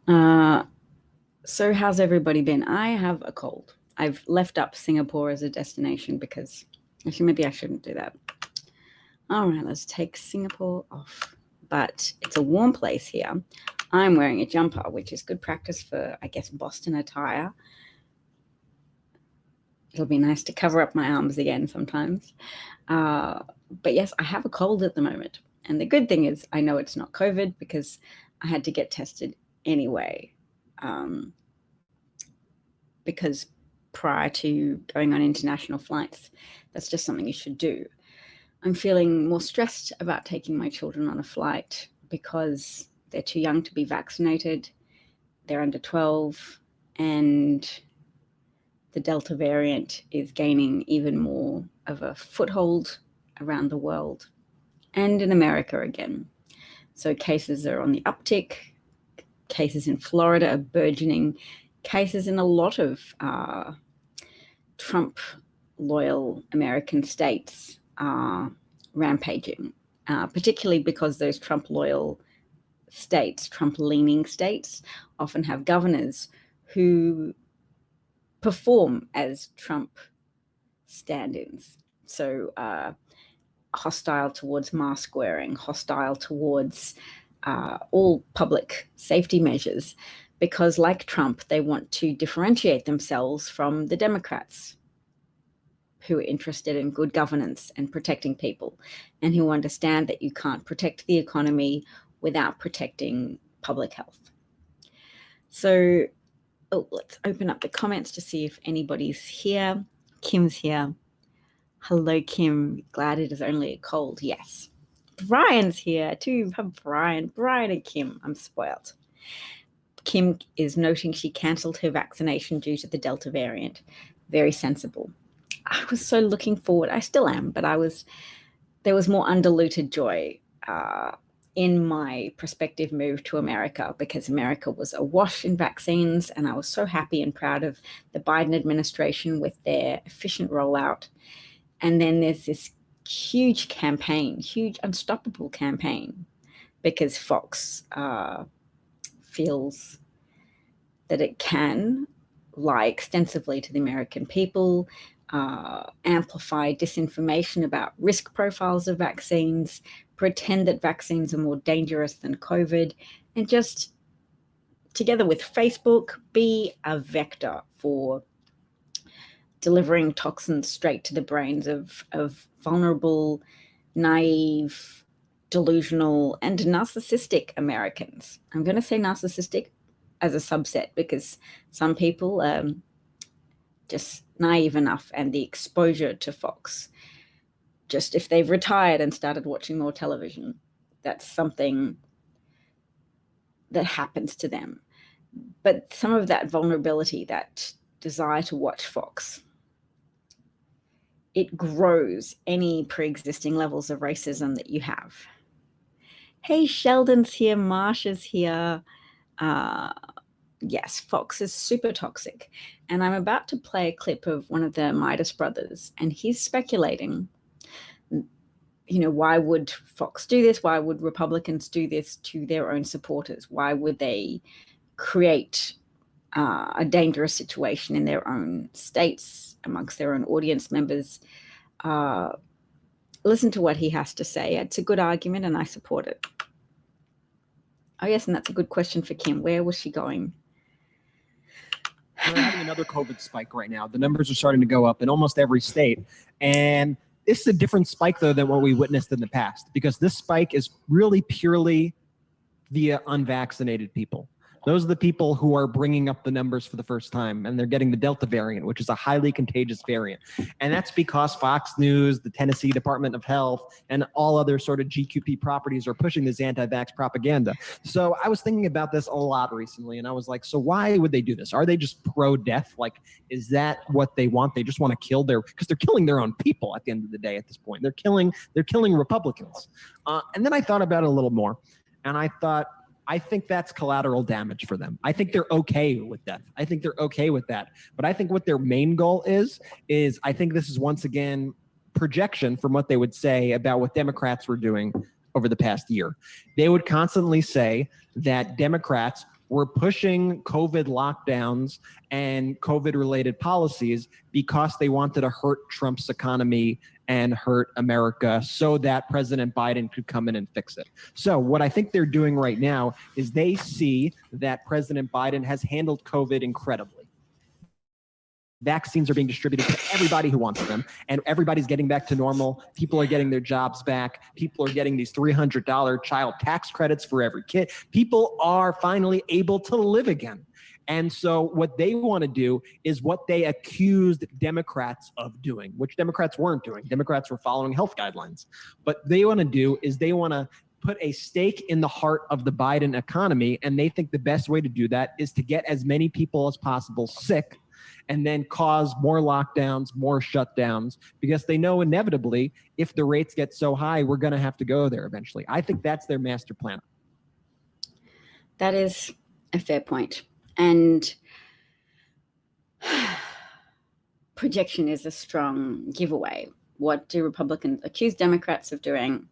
Uh, so how's everybody been? I have a cold. I've left up Singapore as a destination because actually maybe I shouldn't do that. All right, let's take Singapore off. But it's a warm place here. I'm wearing a jumper, which is good practice for, I guess, Boston attire. It'll be nice to cover up my arms again sometimes. But yes, I have a cold at the moment. And the good thing is, I know it's not COVID because I had to get tested anyway. Um, because prior to going on international flights, that's just something you should do. I'm feeling more stressed about taking my children on a flight because they're too young to be vaccinated. They're under 12, and the Delta variant is gaining even more of a foothold around the world and in America again. So cases are on the uptick. Cases in Florida are burgeoning. Cases in a lot of Trump loyal American states are rampaging, particularly because those Trump loyal states, Trump leaning states, often have governors who perform as Trump stand ins. So, hostile towards mask wearing, hostile towards all public safety measures, because, like Trump, they want to differentiate themselves from the Democrats who are interested in good governance and protecting people, and who understand that you can't protect the economy without protecting public health. So, let's open up the comments to see if anybody's here. Kim's here. Hello, Kim. Glad it is only a cold. Yes. Brian's here too. Brian and Kim. I'm spoiled. Kim is noting she cancelled her vaccination due to the Delta variant. Very sensible. I was so looking forward. I still am, but there was more undiluted joy in my prospective move to America, because America was awash in vaccines, and I was so happy and proud of the Biden administration with their efficient rollout. And then there's this huge campaign, huge unstoppable campaign, because Fox feels that it can lie extensively to the American people, amplify disinformation about risk profiles of vaccines, pretend that vaccines are more dangerous than COVID, and just, together with Facebook, be a vector for delivering toxins straight to the brains of vulnerable, naive, delusional, and narcissistic Americans. I'm going to say narcissistic as a subset because some people are just naive enough, and the exposure to Fox, just if they've retired and started watching more television, that's something that happens to them. But some of that vulnerability, that desire to watch Fox, it grows any pre-existing levels of racism that you have. Hey, Sheldon's here, Marsha's here. Yes, Fox is super toxic. And I'm about to play a clip of one of the Midas brothers, and he's speculating, why would Fox do this? Why would Republicans do this to their own supporters? Why would they create a dangerous situation in their own states, amongst their own audience members? Listen to what he has to say. It's a good argument, and I support it. Oh, yes, and that's a good question for Kim. Where was she going? We're having another COVID spike right now. The numbers are starting to go up in almost every state. And this is a different spike, though, than what we witnessed in the past, because this spike is really purely via unvaccinated people. Those are the people who are bringing up the numbers for the first time, and they're getting the Delta variant, which is a highly contagious variant. And that's because Fox News, the Tennessee Department of Health, and all other sort of GQP properties are pushing this anti-vax propaganda. So I was thinking about this a lot recently, and I was like, so why would they do this? Are they just pro-death? Like, is that what they want? They just want to kill because they're killing their own people at the end of the day at this point. They're killing Republicans. And then I thought about it a little more, and I thought, I think that's collateral damage for them. I think they're okay with death. I think they're okay with that. But I think what their main goal is I think this is once again projection from what they would say about what Democrats were doing over the past year. They would constantly say that Democrats were pushing COVID lockdowns and COVID-related policies because they wanted to hurt Trump's economy and hurt America so that President Biden could come in and fix it. So what I think they're doing right now is they see that President Biden has handled COVID incredibly. Vaccines are being distributed to everybody who wants them, and everybody's getting back to normal. People are getting their jobs back. People are getting these $300 child tax credits for every kid. People are finally able to live again. And so what they want to do is what they accused Democrats of doing, which Democrats weren't doing. Democrats were following health guidelines. But they want to do is they want to put a stake in the heart of the Biden economy, and they think the best way to do that is to get as many people as possible sick and then cause more lockdowns, more shutdowns, because they know inevitably if the rates get so high, we're going to have to go there eventually. I think that's their master plan. That is a fair point. And projection is a strong giveaway. What do Republicans accuse Democrats of doing?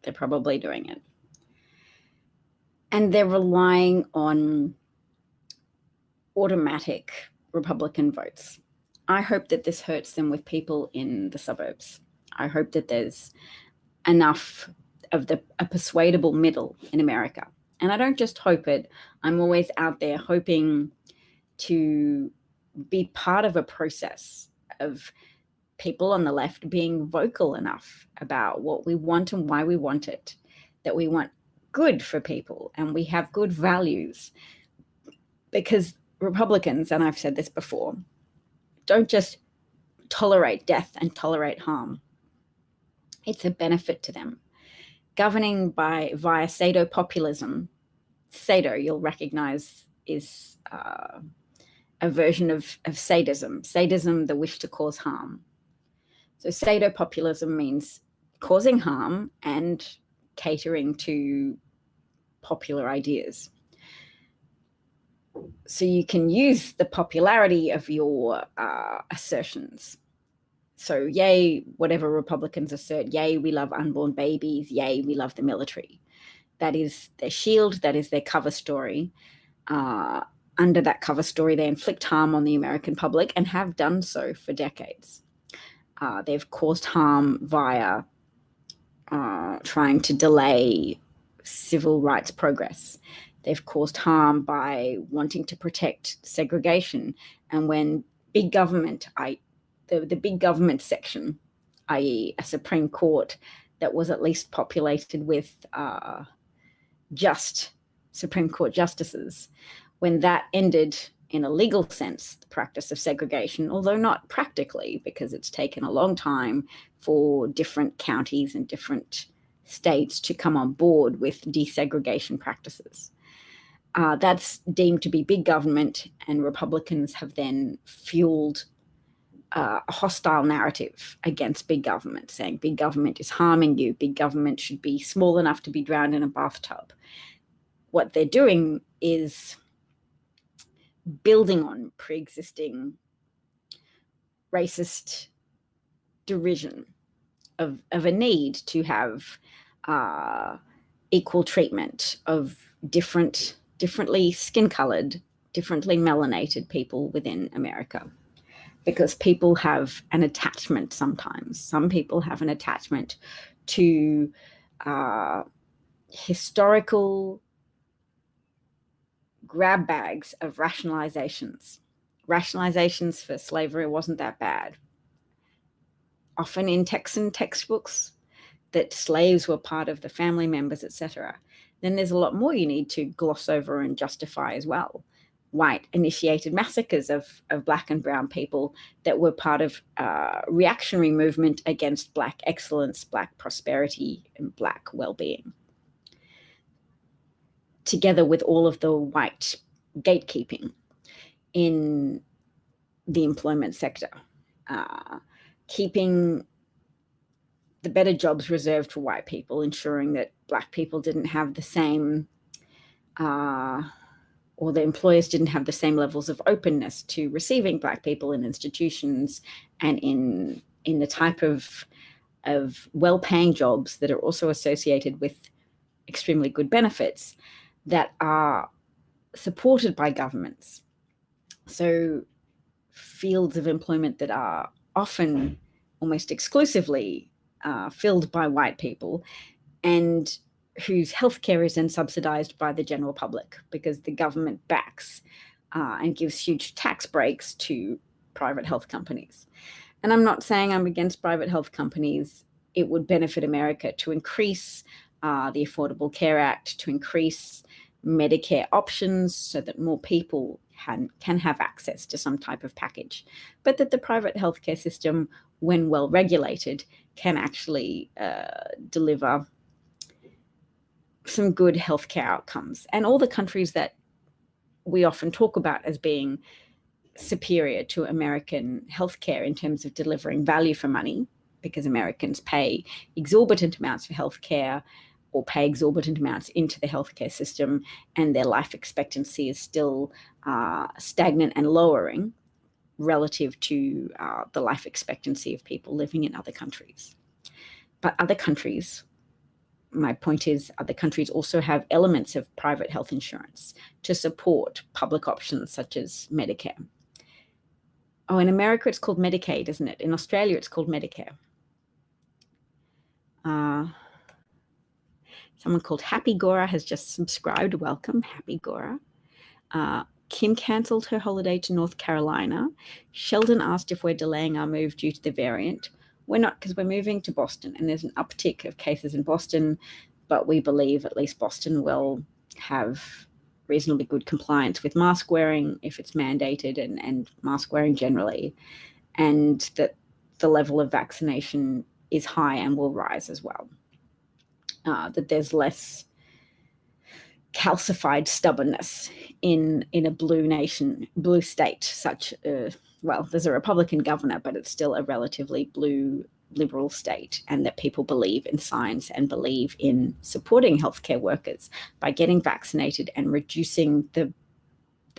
They're probably doing it. And they're relying on automatic Republican votes. I hope that this hurts them with people in the suburbs. I hope that there's enough of a persuadable middle in America. And I don't just hope it, I'm always out there hoping to be part of a process of people on the left being vocal enough about what we want and why we want it, that we want good for people and we have good values. Because Republicans, and I've said this before, don't just tolerate death and tolerate harm. It's a benefit to them. Governing via pseudo-populism, pseudo, you'll recognize, is a version of sadism. Sadism, the wish to cause harm. So pseudo-populism means causing harm and catering to popular ideas. So you can use the popularity of your assertions. So yay, whatever Republicans assert, yay, we love unborn babies, yay, we love the military. That is their shield, that is their cover story. Under that cover story, they inflict harm on the American public and have done so for decades. They've caused harm via trying to delay civil rights progress. They've caused harm by wanting to protect segregation. And when big government, the big government section, i.e. a Supreme Court that was at least populated with just Supreme Court justices, when that ended in a legal sense, the practice of segregation, although not practically, because it's taken a long time for different counties and different states to come on board with desegregation practices. That's deemed to be big government, and Republicans have then fueled a hostile narrative against big government, saying big government is harming you, big government should be small enough to be drowned in a bathtub. What they're doing is building on pre-existing racist derision of a need to have equal treatment of differently skin-colored, differently melanated people within America. Because people have an attachment sometimes. Some people have an attachment to historical grab bags of rationalizations. Rationalizations for slavery wasn't that bad. Often in Texan textbooks, that slaves were part of the family members, etc. Then there's a lot more you need to gloss over and justify as well. White initiated massacres of Black and brown people that were part of reactionary movement against Black excellence, Black prosperity, and Black well-being. Together with all of the white gatekeeping in the employment sector, keeping the better jobs reserved for white people, ensuring that Black people didn't have the same, or the employers didn't have the same levels of openness to receiving Black people in institutions and in the type of well-paying jobs that are also associated with extremely good benefits that are supported by governments. So fields of employment that are often almost exclusively filled by white people, and whose healthcare is then subsidized by the general public because the government backs and gives huge tax breaks to private health companies. And I'm not saying I'm against private health companies. It would benefit America to increase the Affordable Care Act, to increase Medicare options so that more people can have access to some type of package, but that the private healthcare system, when well regulated, can actually deliver some good healthcare outcomes. And all the countries that we often talk about as being superior to American healthcare in terms of delivering value for money, because Americans pay exorbitant amounts for healthcare or pay exorbitant amounts into the healthcare system, and their life expectancy is still stagnant and lowering relative to the life expectancy of people living in other countries. But other countries, my point is, other countries also have elements of private health insurance to support public options such as Medicare. Oh, in America it's called Medicaid, isn't it? In Australia it's called Medicare. Someone called Happy Gora has just subscribed. Welcome, Happy Gora. Kim cancelled her holiday to North Carolina. Sheldon asked if we're delaying our move due to the variant. We're not, because we're moving to Boston, and there's an uptick of cases in Boston, but we believe at least Boston will have reasonably good compliance with mask wearing if it's mandated, and mask wearing generally, and that the level of vaccination is high and will rise as well. That there's less calcified stubbornness in a blue state, such well, there's a Republican governor, but it's still a relatively blue liberal state, and that people believe in science and believe in supporting healthcare workers by getting vaccinated and reducing the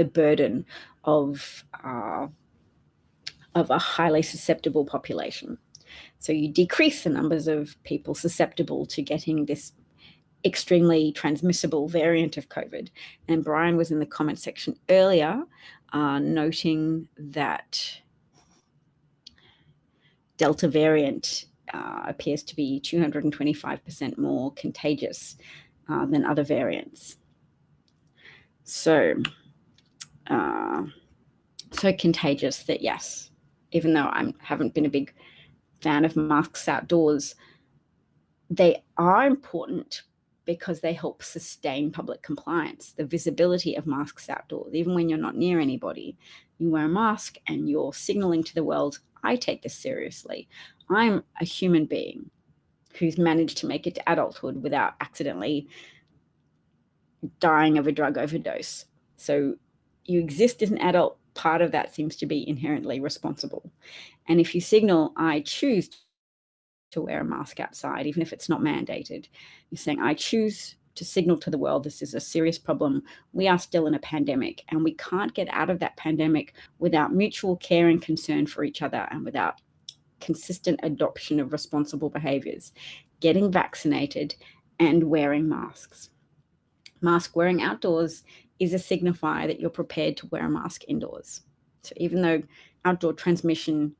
burden of a highly susceptible population. So you decrease the numbers of people susceptible to getting this extremely transmissible variant of COVID. And Brian was in the comment section earlier noting that Delta variant appears to be 225% more contagious than other variants. So contagious that, yes, even though I haven't been a big fan of masks outdoors, they are important because they help sustain public compliance. The visibility of masks outdoors, even when you're not near anybody, you wear a mask and you're signaling to the world, I take this seriously. I'm a human being who's managed to make it to adulthood without accidentally dying of a drug overdose. So you exist as an adult. Part of that seems to be inherently responsible. And if you signal, I choose to wear a mask outside, even if it's not mandated, you're saying, I choose to signal to the world this is a serious problem. We are still in a pandemic, and we can't get out of that pandemic without mutual care and concern for each other, and without consistent adoption of responsible behaviors, getting vaccinated and wearing masks. Mask wearing outdoors is a signifier that you're prepared to wear a mask indoors. So even though outdoor transmission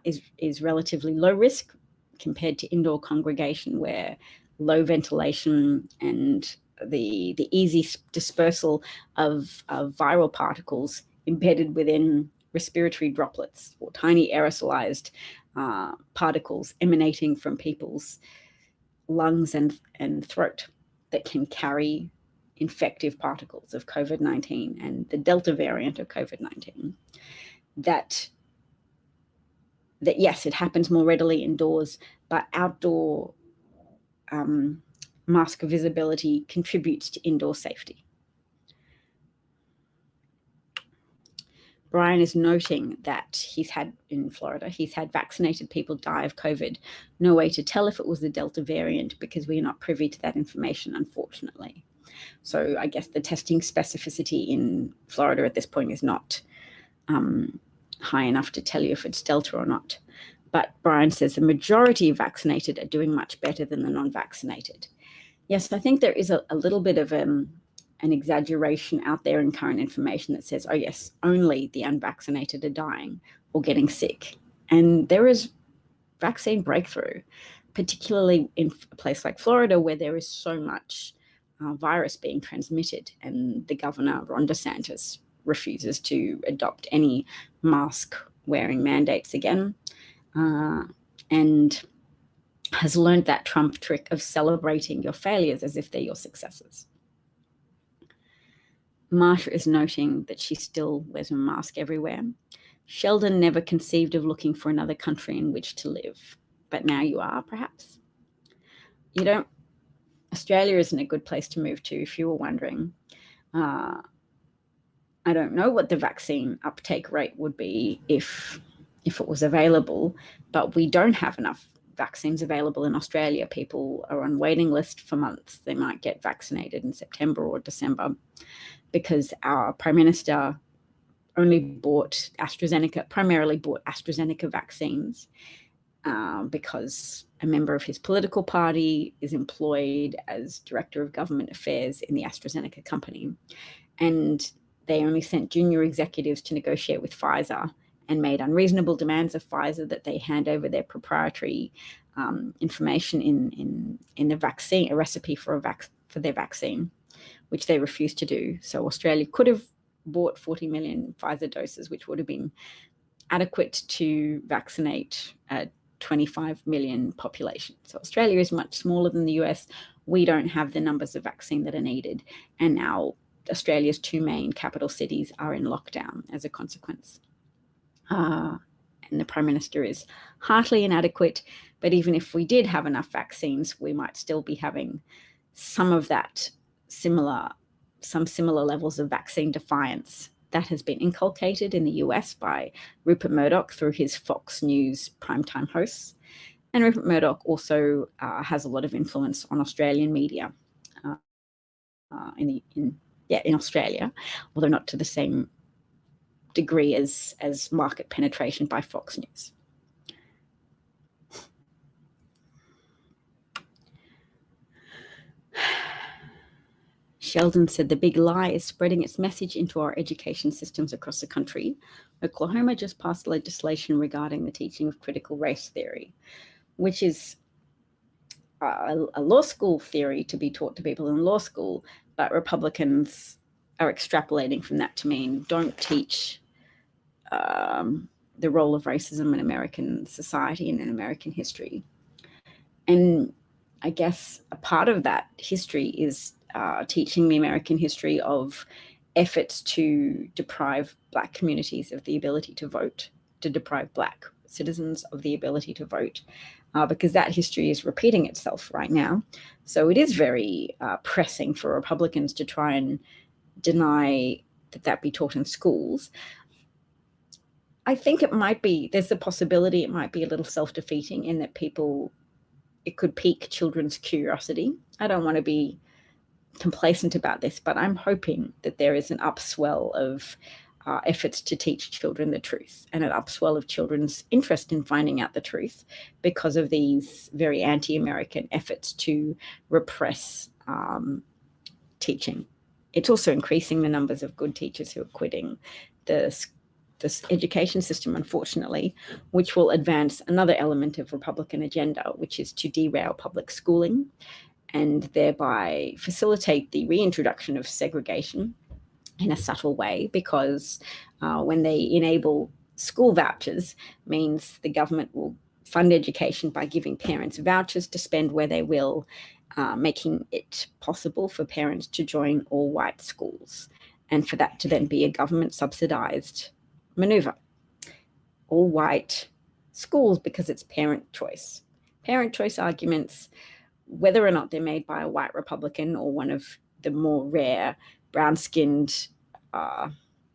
is relatively low risk compared to indoor congregation, where low ventilation and the easy dispersal of viral particles embedded within respiratory droplets or tiny aerosolized particles emanating from people's lungs and throat that can carry infective particles of COVID-19 and the Delta variant of COVID-19, that yes, it happens more readily indoors, but outdoor mask visibility contributes to indoor safety. Brian is noting that in Florida, he's had vaccinated people die of COVID. No way to tell if it was the Delta variant because we are not privy to that information, unfortunately. So I guess the testing specificity in Florida at this point is not high enough to tell you if it's Delta or not. But Brian says the majority of vaccinated are doing much better than the non-vaccinated. Yes, I think there is a little bit of an exaggeration out there in current information that says, oh yes, only the unvaccinated are dying or getting sick. And there is vaccine breakthrough, particularly in a place like Florida, where there is so much virus being transmitted, and the governor, Ron DeSantis, refuses to adopt any mask wearing mandates again, and has learned that Trump trick of celebrating your failures as if they're your successes. Marsha is noting that she still wears a mask everywhere. Sheldon never conceived of looking for another country in which to live, but now you are, perhaps. You don't. Australia isn't a good place to move to, if you were wondering. I don't know what the vaccine uptake rate would be if it was available, but we don't have enough vaccines available in Australia. People are on waiting list for months. They might get vaccinated in September or December because our Prime Minister only primarily bought AstraZeneca vaccines because a member of his political party is employed as Director of Government Affairs in the AstraZeneca company. And they only sent junior executives to negotiate with Pfizer and made unreasonable demands of Pfizer that they hand over their proprietary information in the vaccine, a recipe for their vaccine, which they refused to do. So Australia could have bought 40 million Pfizer doses, which would have been adequate to vaccinate a 25 million population. So Australia is much smaller than the US. We don't have the numbers of vaccine that are needed. And now Australia's two main capital cities are in lockdown as a consequence. And the Prime Minister is heartily inadequate. But even if we did have enough vaccines, we might still be having some similar levels of vaccine defiance that has been inculcated in the US by Rupert Murdoch through his Fox News primetime hosts. And Rupert Murdoch also has a lot of influence on Australian media in Australia, although not to the same degree as market penetration by Fox News. Sheldon said the big lie is spreading its message into our education systems across the country. Oklahoma just passed legislation regarding the teaching of critical race theory, which is a law school theory to be taught to people in law school, but Republicans are extrapolating from that to mean don't teach the role of racism in American society and in American history. And I guess a part of that history is teaching the American history of efforts to deprive Black communities of the ability to vote, to deprive Black citizens of the ability to vote, because that history is repeating itself right now. So it is very pressing for Republicans to try and deny that be taught in schools. I think there's the possibility it might be a little self-defeating in that it could pique children's curiosity. I don't want to be complacent about this, but I'm hoping that there is an upswell of efforts to teach children the truth and an upswell of children's interest in finding out the truth because of these very anti-American efforts to repress teaching. It's also increasing the numbers of good teachers who are quitting this education system, unfortunately, which will advance another element of Republican agenda, which is to derail public schooling and thereby facilitate the reintroduction of segregation in a subtle way, because when they enable school vouchers, means the government will fund education by giving parents vouchers to spend where they will, making it possible for parents to join all-white schools, and for that to then be a government-subsidized maneuver. All-white schools because it's parent choice. Parent choice arguments, whether or not they're made by a white Republican or one of the more rare brown-skinned,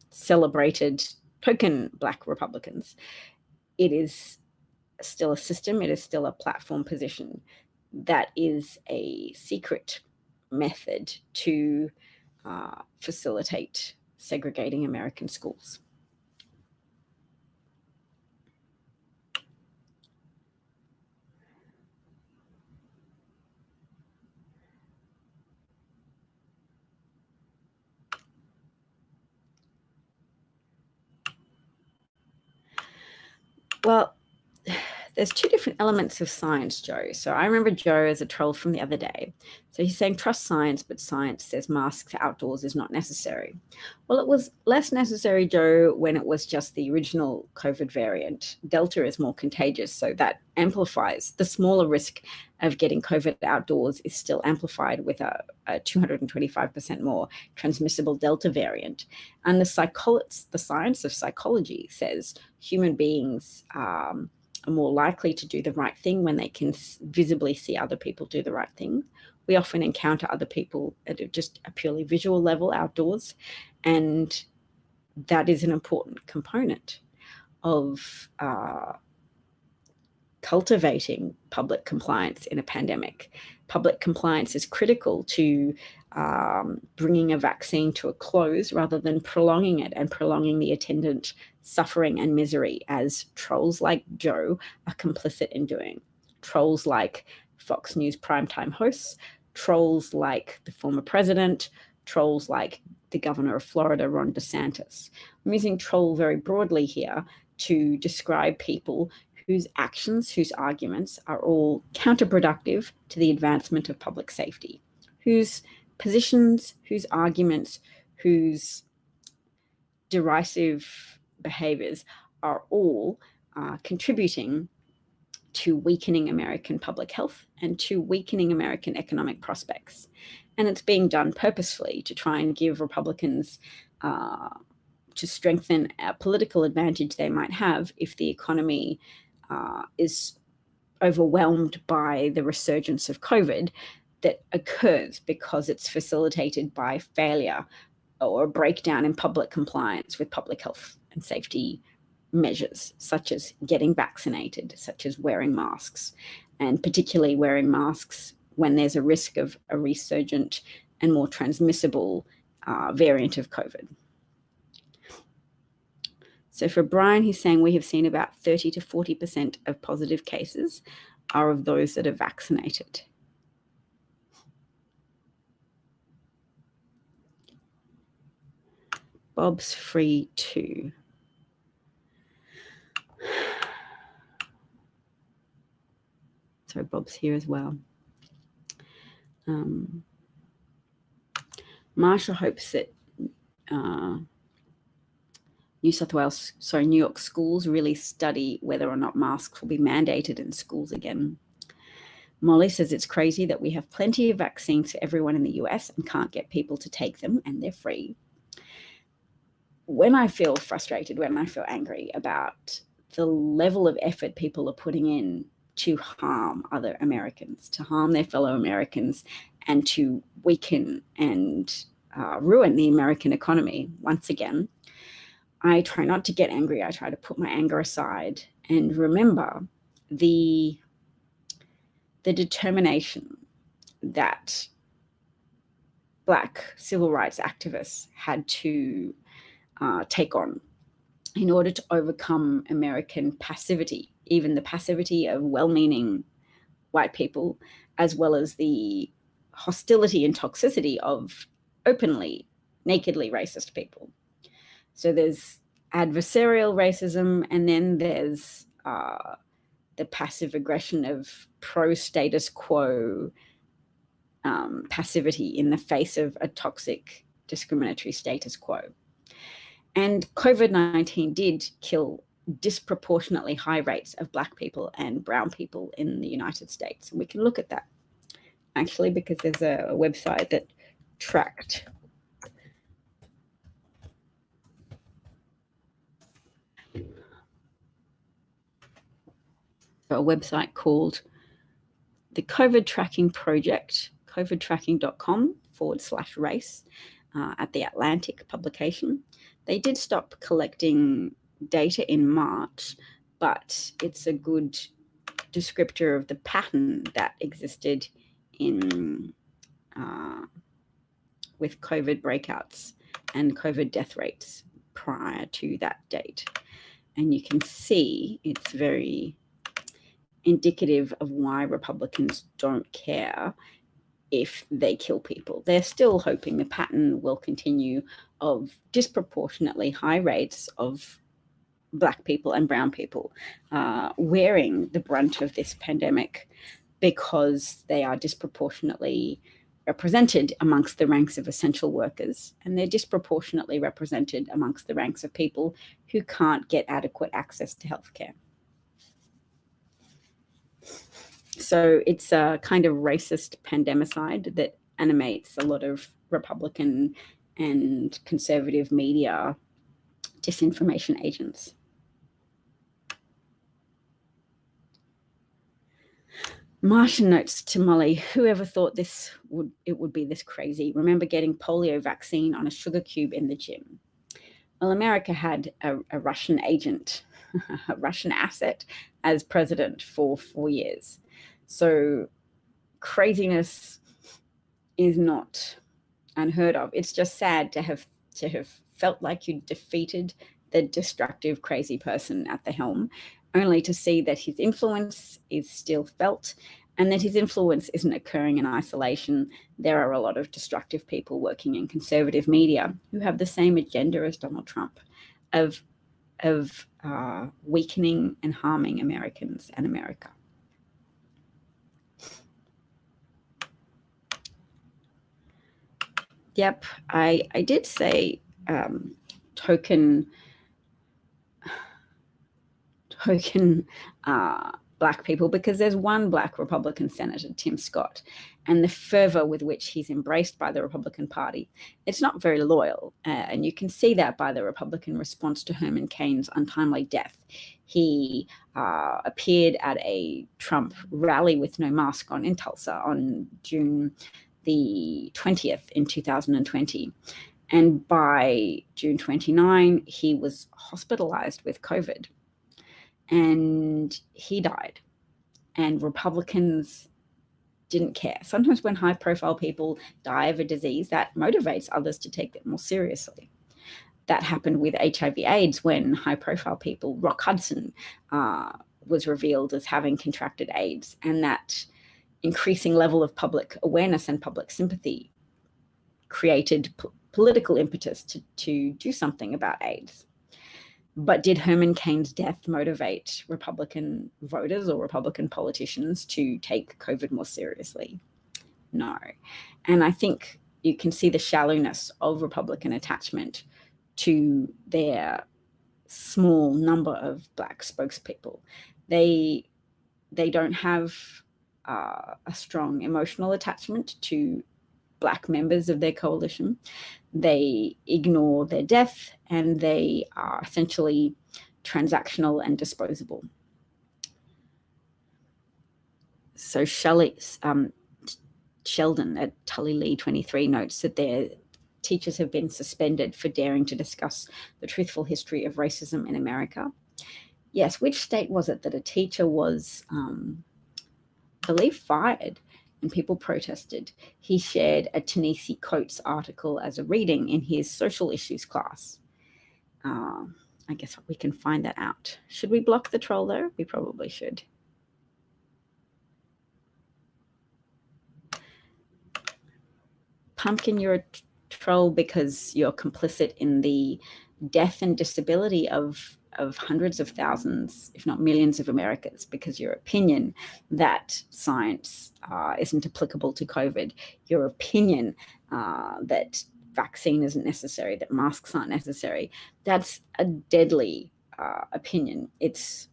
celebrated token Black Republicans, it is still a system, it is still a platform position that is a secret method to facilitate segregating American schools. Well, there's two different elements of science, Joe. So I remember Joe as a troll from the other day. So he's saying trust science, but science says masks outdoors is not necessary. Well, it was less necessary, Joe, when it was just the original COVID variant. Delta is more contagious, so that amplifies the smaller risk of getting COVID outdoors is still amplified with a 225% more transmissible Delta variant. And the science of psychology says human beings are more likely to do the right thing when they can visibly see other people do the right thing. We often encounter other people at just a purely visual level outdoors, and that is an important component of cultivating public compliance in a pandemic. Public compliance is critical to bringing a vaccine to a close rather than prolonging it and prolonging the attendant suffering and misery, as trolls like Joe are complicit in doing. Trolls like Fox News primetime hosts, trolls like the former president, trolls like the governor of Florida, Ron DeSantis. I'm using troll very broadly here to describe people whose actions, whose arguments are all counterproductive to the advancement of public safety, whose positions, whose arguments, whose derisive behaviors are all contributing to weakening American public health and to weakening American economic prospects. And it's being done purposefully to try and give Republicans to strengthen a political advantage they might have if the economy is overwhelmed by the resurgence of COVID that occurs because it's facilitated by failure or a breakdown in public compliance with public health and safety measures, such as getting vaccinated, such as wearing masks, and particularly wearing masks when there's a risk of a resurgent and more transmissible variant of COVID. So for Brian, he's saying we have seen about 30 to 40% of positive cases are of those that are vaccinated. Bob's free too. So Bob's here as well. Marsha hopes that New York schools really study whether or not masks will be mandated in schools again. Molly says it's crazy that we have plenty of vaccines for everyone in the US and can't get people to take them, and they're free. When I feel frustrated, when I feel angry about the level of effort people are putting in to harm other Americans, to harm their fellow Americans, and to weaken and ruin the American economy once again, I try not to get angry. I try to put my anger aside and remember the determination that Black civil rights activists had to take on in order to overcome American passivity, even the passivity of well-meaning white people, as well as the hostility and toxicity of openly, nakedly racist people. So there's adversarial racism, and then there's the passive aggression of pro-status quo passivity in the face of a toxic, discriminatory status quo. And COVID-19 did kill disproportionately high rates of Black people and brown people in the United States. And we can look at that, actually, because there's a website that tracked a website called the COVID Tracking Project, covidtracking.com/race, at the Atlantic publication. They did stop collecting data in March, but it's a good descriptor of the pattern that existed in with COVID breakouts and COVID death rates prior to that date. And you can see it's very indicative of why Republicans don't care if they kill people. They're still hoping the pattern will continue of disproportionately high rates of Black people and brown people wearing the brunt of this pandemic because they are disproportionately represented amongst the ranks of essential workers, and they're disproportionately represented amongst the ranks of people who can't get adequate access to healthcare. So it's a kind of racist pandemicide that animates a lot of Republican and conservative media disinformation agents. Martian notes to Molly, whoever thought it would be this crazy? Remember getting polio vaccine on a sugar cube in the gym? Well, America had a Russian agent, a Russian asset as president for 4 years. So craziness is not unheard of. It's just sad to have felt like you defeated the destructive, crazy person at the helm, only to see that his influence is still felt and that his influence isn't occurring in isolation. There are a lot of destructive people working in conservative media who have the same agenda as Donald Trump of weakening and harming Americans and America. Yep, I did say token Black people, because there's one Black Republican Senator, Tim Scott, and the fervor with which he's embraced by the Republican Party, it's not very loyal. And you can see that by the Republican response to Herman Cain's untimely death. He appeared at a Trump rally with no mask on in Tulsa on June the 20th in 2020. And by June 29, he was hospitalized with COVID. And he died. And Republicans didn't care. Sometimes when high-profile people die of a disease, that motivates others to take it more seriously. That happened with HIV/AIDS when high-profile people, Rock Hudson, was revealed as having contracted AIDS, and that increasing level of public awareness and public sympathy created political impetus to do something about AIDS. But did Herman Cain's death motivate Republican voters or Republican politicians to take COVID more seriously? No. And I think you can see the shallowness of Republican attachment to their small number of Black spokespeople. They don't have a strong emotional attachment to Black members of their coalition. They ignore their death, and they are essentially transactional and disposable. So Sheldon at Tully Lee 23 notes that their teachers have been suspended for daring to discuss the truthful history of racism in America. Yes, which state was it that a teacher was, I believe, fired? And people protested. He shared a Ta-Nehisi Coates article as a reading in his social issues class. I guess we can find that out. Should we block the troll though? We probably should. Pumpkin, you're a troll because you're complicit in the death and disability of hundreds of thousands, if not millions of Americans, because your opinion that science isn't applicable to COVID, your opinion that vaccine isn't necessary, that masks aren't necessary, that's a deadly opinion. It's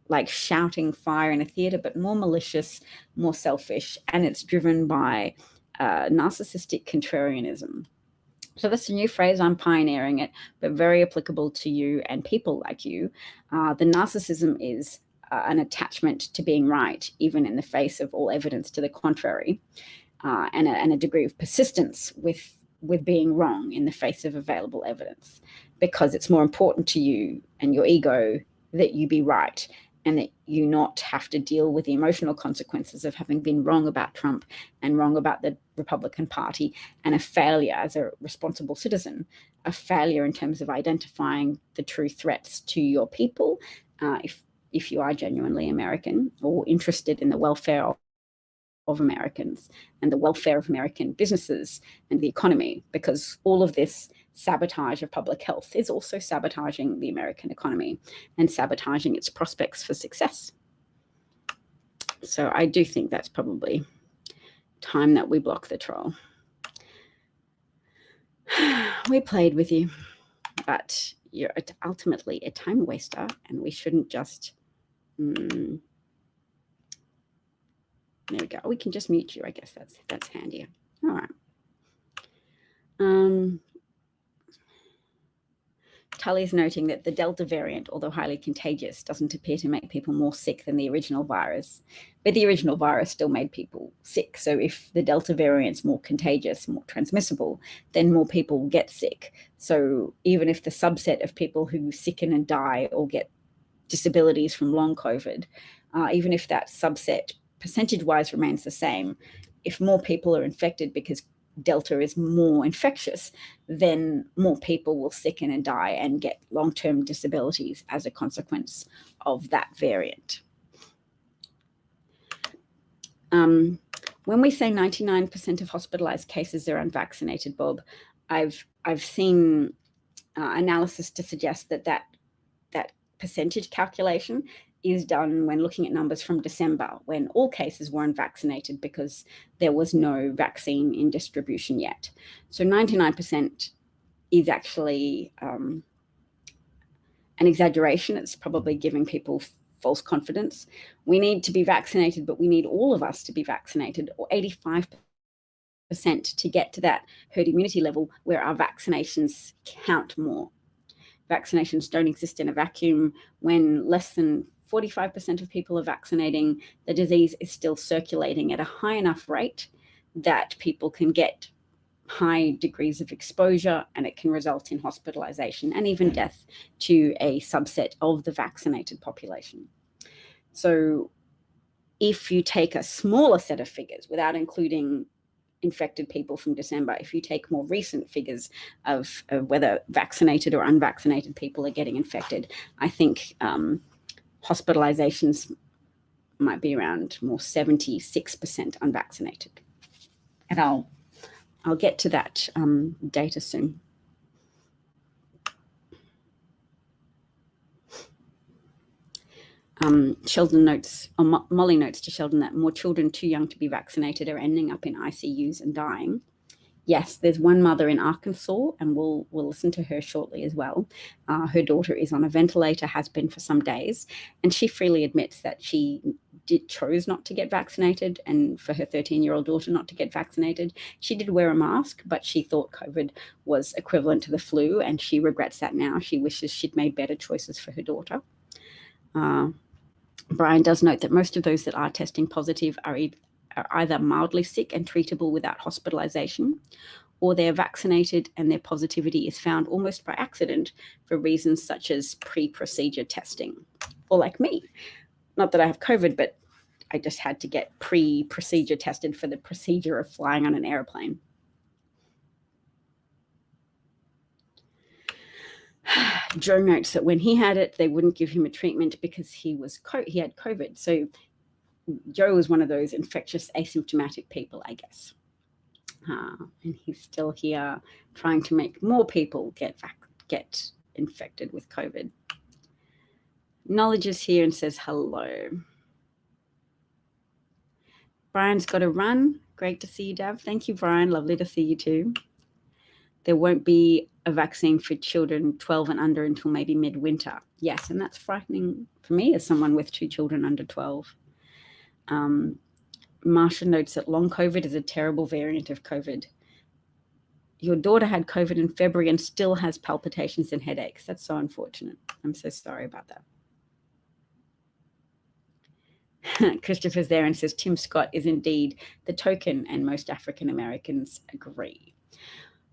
like shouting fire in a theater, but more malicious, more selfish, and it's driven by narcissistic contrarianism. So that's a new phrase. I'm pioneering it, but very applicable to you and people like you. The narcissism is an attachment to being right, even in the face of all evidence to the contrary, and a degree of persistence with being wrong in the face of available evidence, because it's more important to you and your ego that you be right, and that you not have to deal with the emotional consequences of having been wrong about Trump and wrong about the Republican Party, and a failure as a responsible citizen, a failure in terms of identifying the true threats to your people, if you are genuinely American or interested in the welfare of Americans and the welfare of American businesses and the economy, because all of this sabotage of public health is also sabotaging the American economy and sabotaging its prospects for success. So I do think that's probably time that we block the troll. We played with you, but you're ultimately a time waster, and we shouldn't just... there we go. We can just mute you. I guess that's handier. All right. Tully's noting that the Delta variant, although highly contagious, doesn't appear to make people more sick than the original virus. But the original virus still made people sick. So if the Delta variant's more contagious, more transmissible, then more people will get sick. So even if the subset of people who sicken and die or get disabilities from long COVID, even if that subset percentage-wise remains the same, if more people are infected because Delta is more infectious, then more people will sicken and die and get long-term disabilities as a consequence of that variant. When we say 99% of hospitalized cases are unvaccinated, Bob, I've seen analysis to suggest that percentage calculation is done when looking at numbers from December, when all cases were unvaccinated because there was no vaccine in distribution yet. So 99% is actually an exaggeration. It's probably giving people false confidence. We need to be vaccinated, but we need all of us to be vaccinated, or 85% to get to that herd immunity level where our vaccinations count more. Vaccinations don't exist in a vacuum. When less than 45% of people are vaccinating, the disease is still circulating at a high enough rate that people can get high degrees of exposure, and it can result in hospitalization and even death to a subset of the vaccinated population. So if you take a smaller set of figures without including infected people from December, if you take more recent figures of whether vaccinated or unvaccinated people are getting infected, I think hospitalizations might be around more 76% unvaccinated. And I'll get to that data soon. Sheldon notes, or Molly notes to Sheldon, that more children too young to be vaccinated are ending up in ICUs and dying. Yes, there's one mother in Arkansas, and we'll listen to her shortly as well. Her daughter is on a ventilator, has been for some days, and she freely admits that she chose not to get vaccinated, and for her 13-year-old daughter not to get vaccinated. She did wear a mask, but she thought COVID was equivalent to the flu, and she regrets that now. She wishes she'd made better choices for her daughter. Brian does note that most of those that are testing positive are either mildly sick and treatable without hospitalization, or they're vaccinated and their positivity is found almost by accident for reasons such as pre-procedure testing. Or like me, not that I have COVID, but I just had to get pre-procedure tested for the procedure of flying on an airplane. Joe notes that when he had it, they wouldn't give him a treatment because he had COVID. So Joe was one of those infectious asymptomatic people, I guess. And he's still here trying to make more people get infected with COVID. Knowledge is here and says hello. Brian's got to run. Great to see you, Dav. Thank you, Brian. Lovely to see you too. There won't be a vaccine for children 12 and under until maybe midwinter. Yes, and that's frightening for me as someone with 2 children under 12. Marsha notes that long COVID is a terrible variant of COVID. Your daughter had COVID in February and still has palpitations and headaches. That's so unfortunate. I'm so sorry about that. Christopher's there and says Tim Scott is indeed the token, and most African Americans agree.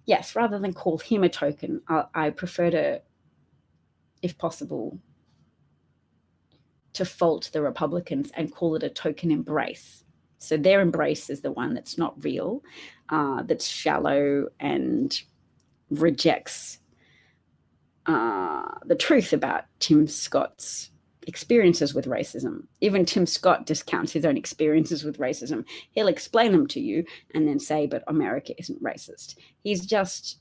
Yes, rather than call him a token, I prefer to, if possible, to fault the Republicans and call it a token embrace. So their embrace is the one that's not real, that's shallow and rejects the truth about Tim Scott's experiences with racism. Even Tim Scott discounts his own experiences with racism. He'll explain them to you and then say, but America isn't racist. He's just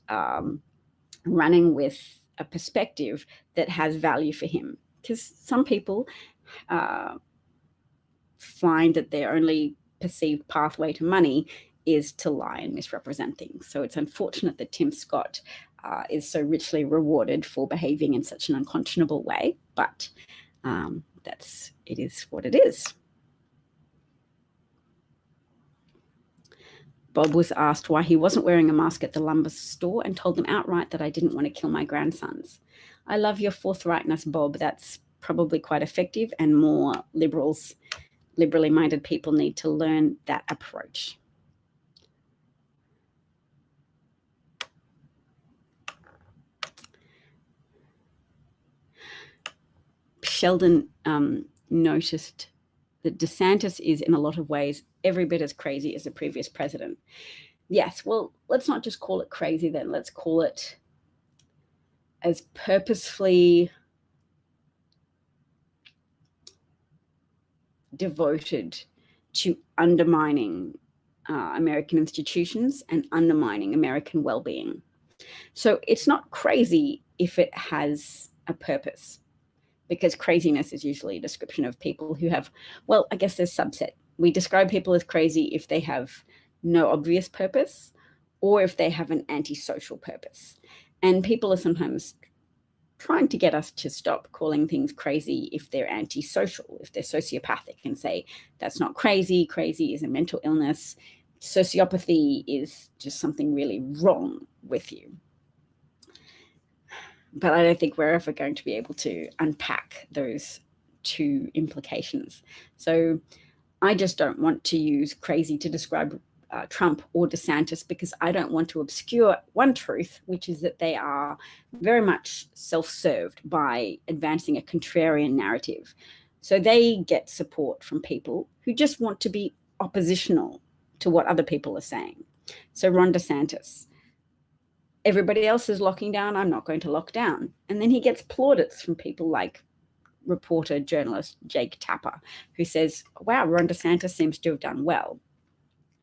running with a perspective that has value for him. Because some people find that their only perceived pathway to money is to lie and misrepresent things. So it's unfortunate that Tim Scott is so richly rewarded for behaving in such an unconscionable way, but it is what it is. Bob was asked why he wasn't wearing a mask at the lumber store and told them outright that I didn't want to kill my grandsons. I love your forthrightness, Bob. That's probably quite effective, and more liberally minded people need to learn that approach. Sheldon noticed that DeSantis is in a lot of ways every bit as crazy as the previous president. Yes, well, let's not just call it crazy then. Let's call it as purposefully devoted to undermining American institutions and undermining American well-being. So it's not crazy if it has a purpose, because craziness is usually a description of people who have, well, I guess there's subset. We describe people as crazy if they have no obvious purpose or if they have an antisocial purpose. And people are sometimes trying to get us to stop calling things crazy if they're antisocial, if they're sociopathic, and say, that's not crazy. Crazy is a mental illness. Sociopathy is just something really wrong with you. But I don't think we're ever going to be able to unpack those two implications. So I just don't want to use crazy to describe Trump or DeSantis, because I don't want to obscure one truth, which is that they are very much self-served by advancing a contrarian narrative. So they get support from people who just want to be oppositional to what other people are saying. So Ron DeSantis, everybody else is locking down, I'm not going to lock down. And then he gets plaudits from people like reporter, journalist Jake Tapper, who says, wow, Ron DeSantis seems to have done well.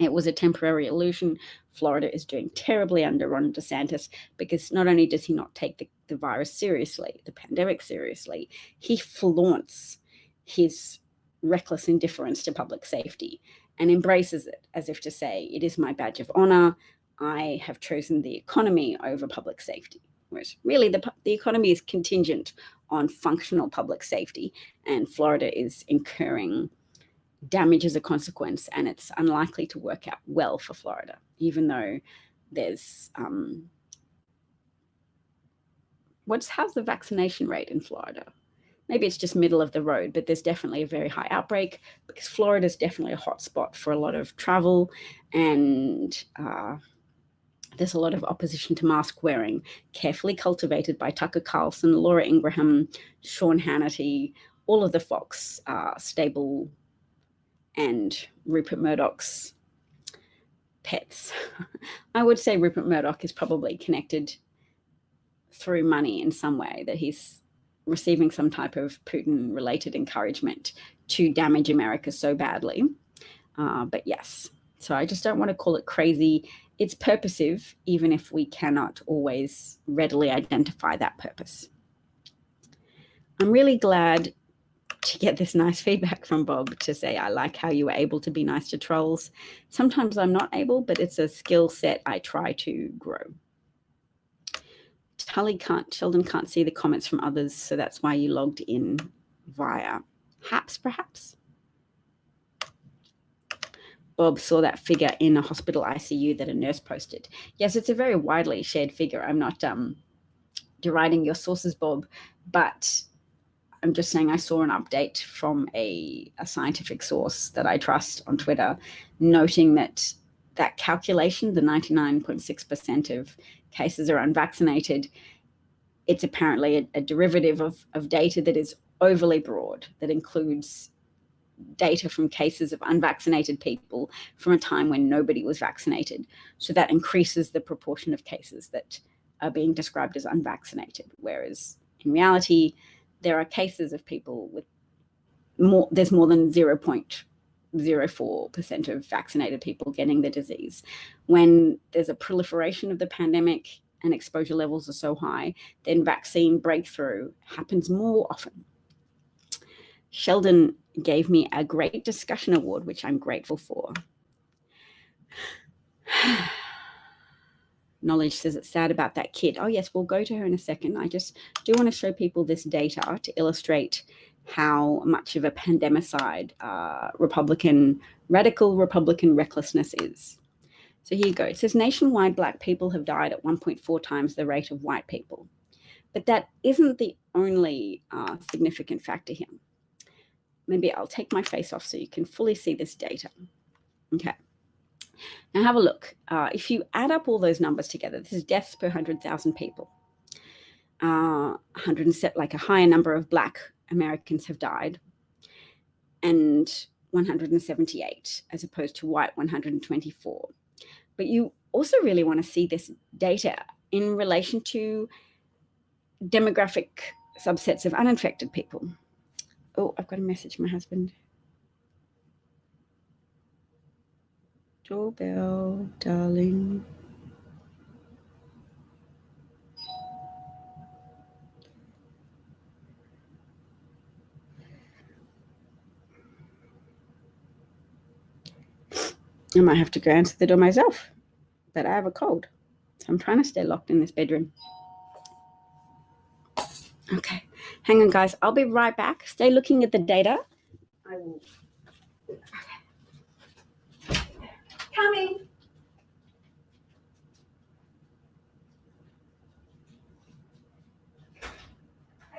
It was a temporary illusion. Florida is doing terribly under Ron DeSantis, because not only does he not take the virus seriously, the pandemic seriously, he flaunts his reckless indifference to public safety and embraces it as if to say, it is my badge of honor. I have chosen the economy over public safety. Whereas really the economy is contingent on functional public safety, and Florida is incurring damage as a consequence, and it's unlikely to work out well for Florida, even though there's how's the vaccination rate in Florida? Maybe it's just middle of the road, but there's definitely a very high outbreak, because Florida is definitely a hot spot for a lot of travel, and there's a lot of opposition to mask wearing, carefully cultivated by Tucker Carlson, Laura Ingraham, Sean Hannity, all of the Fox stable, and Rupert Murdoch's pets. I would say Rupert Murdoch is probably connected through money in some way, that he's receiving some type of Putin-related encouragement to damage America so badly. But yes, so I just don't want to call it crazy. It's purposive, even if we cannot always readily identify that purpose. I'm really glad to get this nice feedback from Bob to say, I like how you were able to be nice to trolls. Sometimes I'm not able, but it's a skill set I try to grow. Sheldon can't see the comments from others, so that's why you logged in via Haps, perhaps. Bob saw that figure in a hospital ICU that a nurse posted. Yes, it's a very widely shared figure. I'm not deriding your sources, Bob, but I'm just saying I saw an update from a scientific source that I trust on Twitter, noting that calculation, the 99.6% of cases are unvaccinated, it's apparently a derivative of data that is overly broad, that includes data from cases of unvaccinated people from a time when nobody was vaccinated. So that increases the proportion of cases that are being described as unvaccinated, whereas in reality, there are cases of people with there's more than 0.04% of vaccinated people getting the disease. When there's a proliferation of the pandemic and exposure levels are so high, then vaccine breakthrough happens more often. Sheldon gave me a great discussion award, which I'm grateful for. Knowledge says it's sad about that kid. Oh yes, we'll go to her in a second. I just do want to show people this data to illustrate how much of a pandemicide radical Republican recklessness is. So here you go. It says nationwide Black people have died at 1.4 times the rate of white people. But that isn't the only significant factor here. Maybe I'll take my face off so you can fully see this data. Okay. Now have a look. If you add up all those numbers together, this is deaths per 100,000 people. 107, like a higher number of Black Americans have died, and 178 as opposed to white 124. But you also really want to see this data in relation to demographic subsets of uninfected people. Oh, I've got a message from my husband. Doorbell, darling. I might have to go answer the door myself, but I have a cold. So I'm trying to stay locked in this bedroom. Okay, hang on, guys. I'll be right back. Stay looking at the data. I will. Coming.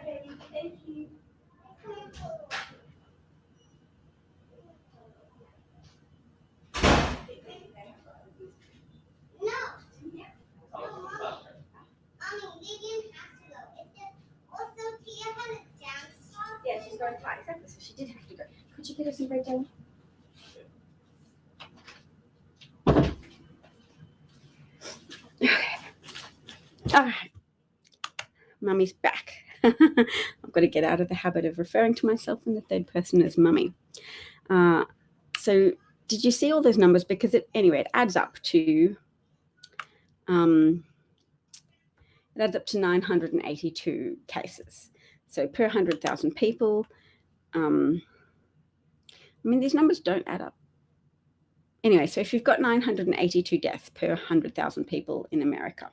Okay, thank you. Yeah, she's going flight. Exactly. So she did have to go. Could you get us some bread, darling? Okay. All right. Mummy's back. I've got to get out of the habit of referring to myself in the third person as mummy. So did you see all those numbers? Because it adds up to 982 cases. So per 100,000 people. These numbers don't add up. Anyway, so if you've got 982 deaths per 100,000 people in America,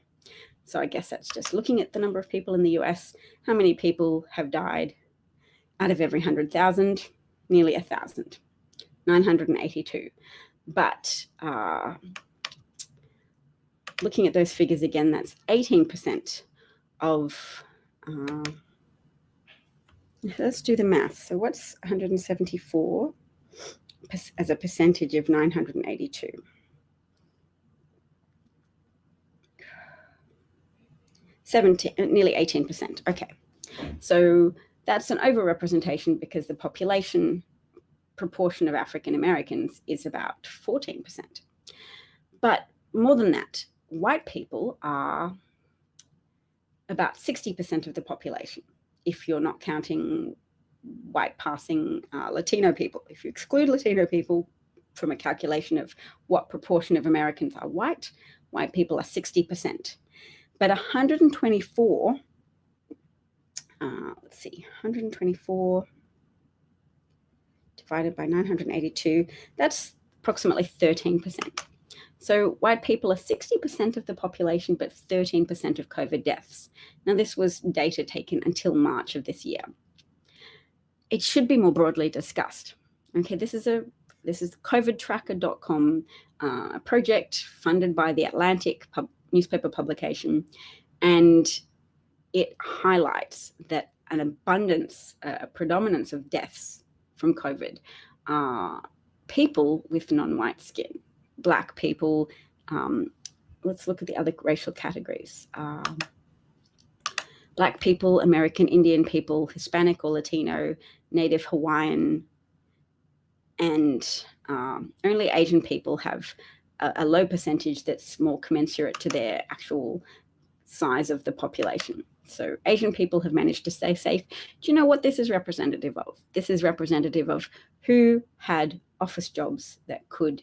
so I guess that's just looking at the number of people in the US, how many people have died out of every 100,000? Nearly 1,000, 982. But looking at those figures again, that's 18% of, let's do the math. So what's 174 as a percentage of 982? Nearly 18%. Okay, so that's an overrepresentation because the population proportion of African Americans is about 14%. But more than that, white people are about 60% of the population, if you're not counting white passing Latino people. If you exclude Latino people from a calculation of what proportion of Americans are white people are 60%. But 124, 124 divided by 982, that's approximately 13%. So white people are 60% of the population, but 13% of COVID deaths. Now, this was data taken until March of this year. It should be more broadly discussed. Okay, this is covidtracker.com, a project funded by the Atlantic newspaper publication, and it highlights that an abundance, a predominance of deaths from COVID are people with non-white skin, Black people. Let's look at the other racial categories. Black people, American Indian people, Hispanic or Latino, Native Hawaiian, and only Asian people have a low percentage that's more commensurate to their actual size of the population. So Asian people have managed to stay safe. Do you know what this is representative of? This is representative of who had office jobs that could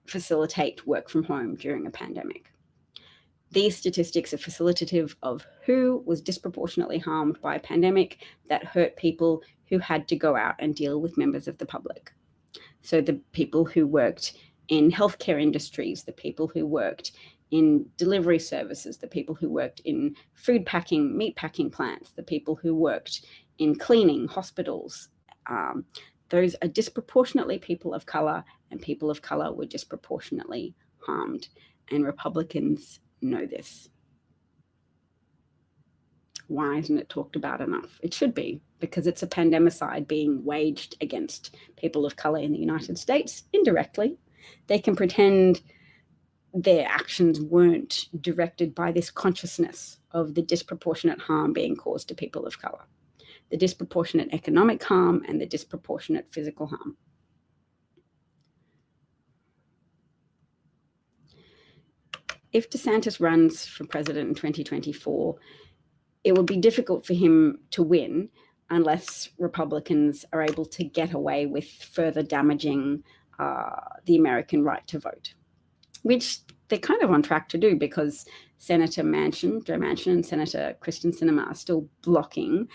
facilitate work from home during a pandemic. These statistics are facilitative of who was disproportionately harmed by a pandemic that hurt people who had to go out and deal with members of the public. So the people who worked in healthcare industries, the people who worked in delivery services, the people who worked in food packing, meat packing plants, the people who worked in cleaning, hospitals. Those are disproportionately people of color, and people of color were disproportionately harmed. And Republicans know this. Why isn't it talked about enough? It should be, because it's a pandemicide being waged against people of color in the United States indirectly. They can pretend their actions weren't directed by this consciousness of the disproportionate harm being caused to people of color, the disproportionate economic harm and the disproportionate physical harm. If DeSantis runs for president in 2024, it will be difficult for him to win unless Republicans are able to get away with further damaging the American right to vote, which they're kind of on track to do, because Senator Manchin, Joe Manchin, and Senator Kristen Sinema are still blocking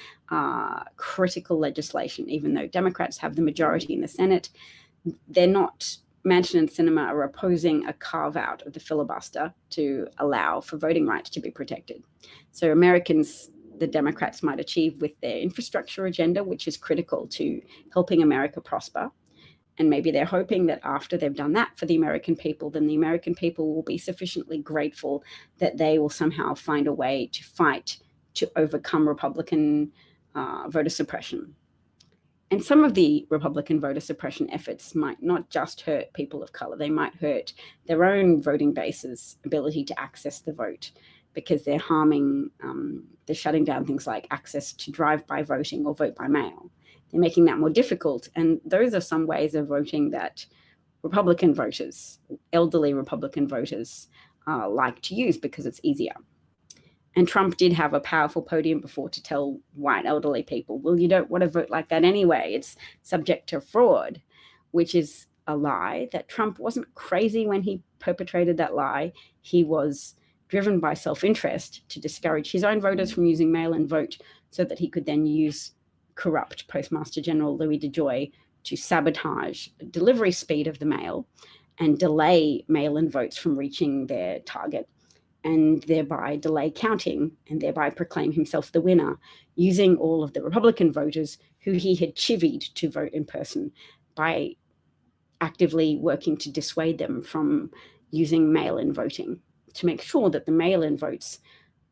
critical legislation, even though Democrats have the majority in the Senate. They're not. Manchin and Sinema are opposing a carve-out of the filibuster to allow for voting rights to be protected. So Americans, the Democrats might achieve with their infrastructure agenda, which is critical to helping America prosper. And maybe they're hoping that after they've done that for the American people, then the American people will be sufficiently grateful that they will somehow find a way to fight to overcome Republican voter suppression. And some of the Republican voter suppression efforts might not just hurt people of color, they might hurt their own voting base's ability to access the vote, because they're harming, they're shutting down things like access to drive-by voting or vote by mail. They're making that more difficult. And those are some ways of voting that Republican voters, elderly Republican voters, like to use because it's easier. And Trump did have a powerful podium before to tell white elderly people, well, you don't want to vote like that anyway. It's subject to fraud, which is a lie. That Trump wasn't crazy when he perpetrated that lie. He was driven by self-interest to discourage his own voters from using mail-in vote so that he could then use corrupt Postmaster General Louis DeJoy to sabotage the delivery speed of the mail and delay mail-in votes from reaching their target, and thereby delay counting and thereby proclaim himself the winner, using all of the Republican voters who he had chivied to vote in person by actively working to dissuade them from using mail-in voting, to make sure that the mail-in votes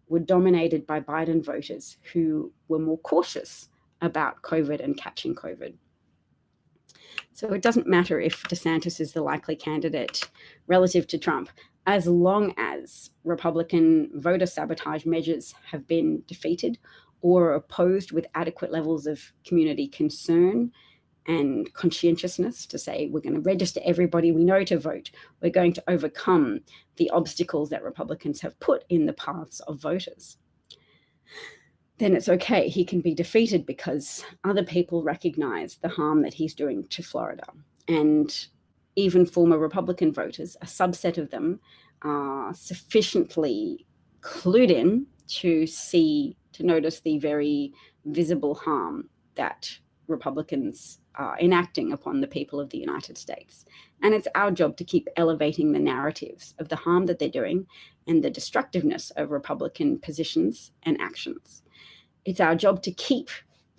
were dominated by Biden voters who were more cautious about COVID and catching COVID. So it doesn't matter if DeSantis is the likely candidate relative to Trump, as long as Republican voter sabotage measures have been defeated or opposed with adequate levels of community concern and conscientiousness to say, we're going to register everybody we know to vote. We're going to overcome the obstacles that Republicans have put in the paths of voters. Then it's okay. He can be defeated because other people recognize the harm that he's doing to Florida. And even former Republican voters, a subset of them, are sufficiently clued in to notice the very visible harm that Republicans are enacting upon the people of the United States. And it's our job to keep elevating the narratives of the harm that they're doing and the destructiveness of Republican positions and actions. It's our job to keep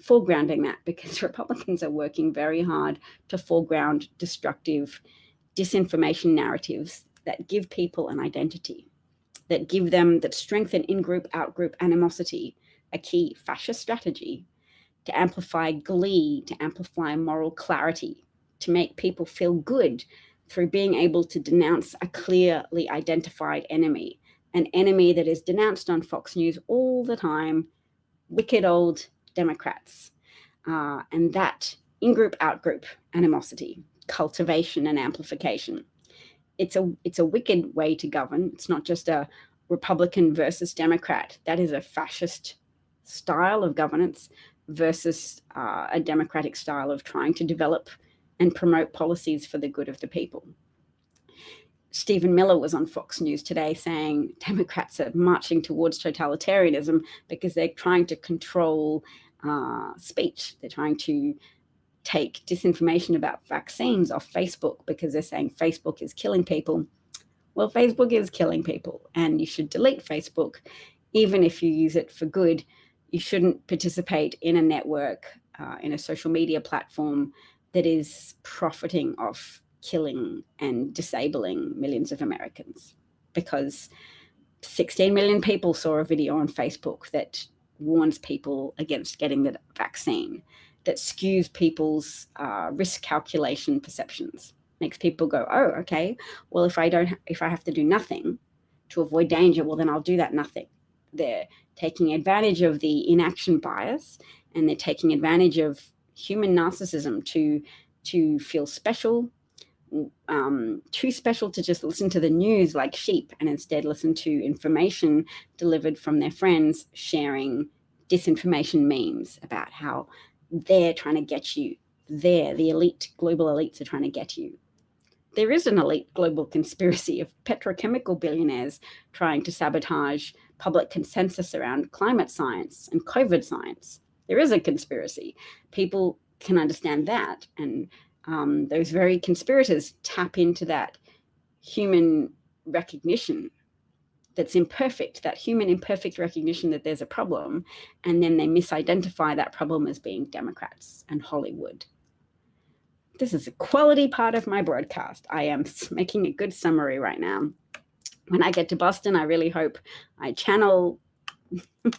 foregrounding that, because Republicans are working very hard to foreground destructive disinformation narratives that give people an identity, that strengthen in-group, out-group animosity, a key fascist strategy, to amplify glee, to amplify moral clarity, to make people feel good through being able to denounce a clearly identified enemy, an enemy that is denounced on Fox News all the time, wicked old Democrats. And that in-group, out-group animosity, cultivation and amplification. It's a wicked way to govern. It's not just a Republican versus Democrat. That is a fascist style of governance versus a democratic style of trying to develop and promote policies for the good of the people. Stephen Miller was on Fox News today saying Democrats are marching towards totalitarianism because they're trying to control speech. They're trying to take disinformation about vaccines off Facebook because they're saying Facebook is killing people. Well, Facebook is killing people, and you should delete Facebook. Even if you use it for good, you shouldn't participate in a network, in a social media platform that is profiting off killing and disabling millions of Americans, because 16 million people saw a video on Facebook that warns people against getting the vaccine, that skews people's risk calculation perceptions, makes people go, oh, okay, well, if I have to do nothing to avoid danger, well, then I'll do that nothing. They're taking advantage of the inaction bias, and they're taking advantage of human narcissism to feel special, too special to just listen to the news like sheep, and instead listen to information delivered from their friends sharing disinformation memes about how they're trying to get you. The elite, global elites are trying to get you. There is an elite global conspiracy of petrochemical billionaires trying to sabotage public consensus around climate science and COVID science. There is a conspiracy. People can understand that, and those very conspirators tap into that human recognition that's imperfect, that human imperfect recognition that there's a problem, and then they misidentify that problem as being Democrats and Hollywood. This is a quality part of my broadcast. I am making a good summary right now. When I get to Boston, I really hope I channel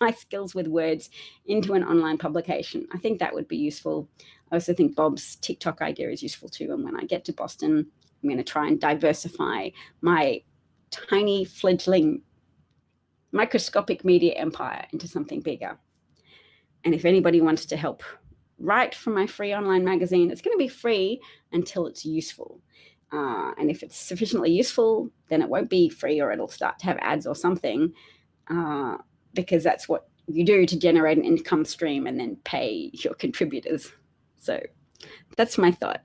my skills with words into an online publication. I think that would be useful. I also think Bob's TikTok idea is useful too. And when I get to Boston, I'm going to try and diversify my tiny fledgling microscopic media empire into something bigger. And if anybody wants to help write for my free online magazine, it's going to be free until it's useful. And if it's sufficiently useful, then it won't be free, or it'll start to have ads or something, because that's what you do to generate an income stream and then pay your contributors. So that's my thought.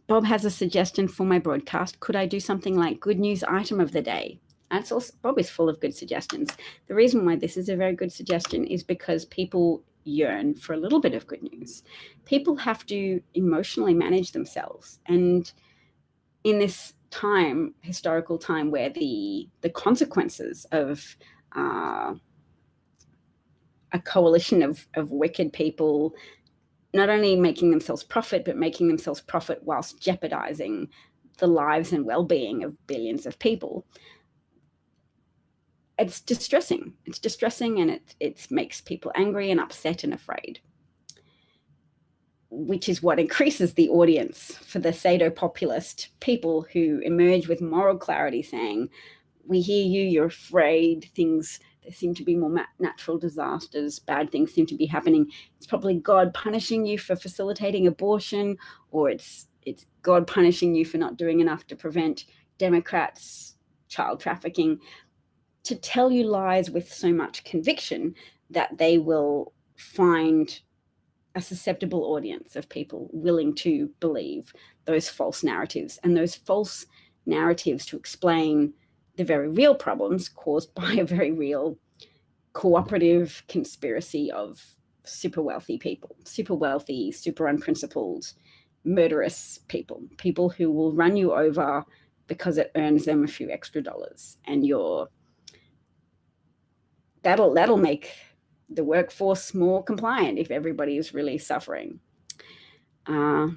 Bob has a suggestion for my broadcast. Could I do something like good news item of the day? That's also, Bob is full of good suggestions. The reason why this is a very good suggestion is because people yearn for a little bit of good news. People have to emotionally manage themselves. And in this time, historical time, where the consequences of a coalition of wicked people not only making themselves profit, but making themselves profit whilst jeopardizing the lives and well-being of billions of people, it's distressing. It's distressing, and it makes people angry and upset and afraid, which is what increases the audience for the pseudo-populist people who emerge with moral clarity saying, we hear you, you're afraid, there seem to be more natural disasters, bad things seem to be happening. It's probably God punishing you for facilitating abortion, or it's God punishing you for not doing enough to prevent Democrats' child trafficking. To tell you lies with so much conviction that they will find a susceptible audience of people willing to believe those false narratives, and those false narratives to explain the very real problems caused by a very real cooperative conspiracy of super wealthy people, super wealthy, super unprincipled, murderous people who will run you over because it earns them a few extra dollars, and that'll make the workforce more compliant if everybody is really suffering. So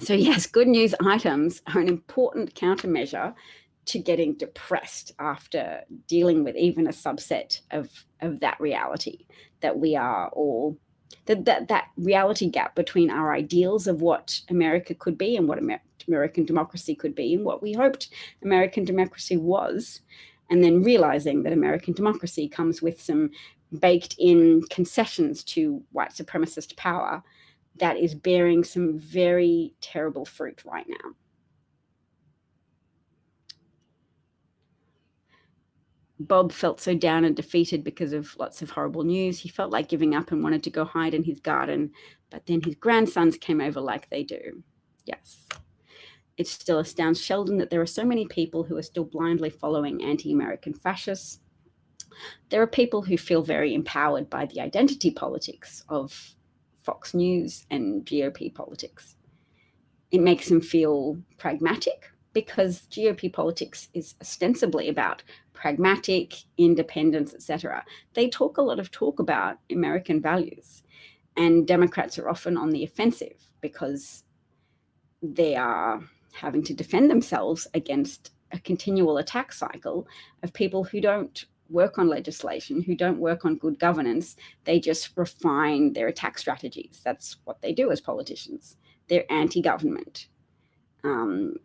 yes, good news items are an important countermeasure to getting depressed after dealing with even a subset of that reality, that we are all, that reality gap between our ideals of what America could be and what American democracy could be and what we hoped American democracy was, and then realizing that American democracy comes with some baked in concessions to white supremacist power that is bearing some very terrible fruit right now. Bob felt so down and defeated because of lots of horrible news. He felt like giving up and wanted to go hide in his garden, but then his grandsons came over like they do. Yes. It still astounds Sheldon that there are so many people who are still blindly following anti-American fascists. There are people who feel very empowered by the identity politics of Fox News and GOP politics. It makes them feel pragmatic because GOP politics is ostensibly about pragmatic independence, etc. They talk a lot of talk about American values, and Democrats are often on the offensive because they are having to defend themselves against a continual attack cycle of people who don't work on legislation, who don't work on good governance. They just refine their attack strategies. That's what they do as politicians. They're anti-government. And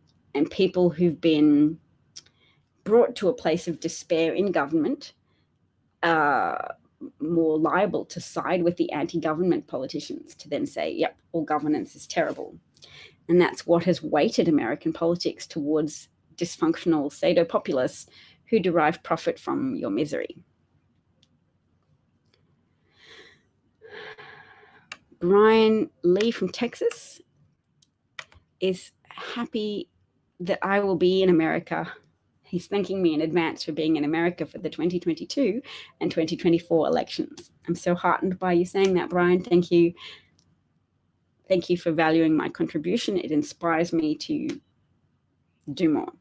people who've been brought to a place of despair in government are more liable to side with the anti-government politicians, to then say, yep, all governance is terrible. And that's what has weighted American politics towards dysfunctional pseudo-populists who derive profit from your misery. Brian Lee from Texas is happy that I will be in America. He's thanking me in advance for being in America for the 2022 and 2024 elections. I'm so heartened by you saying that, Brian. Thank you. Thank you for valuing my contribution. It inspires me to do more.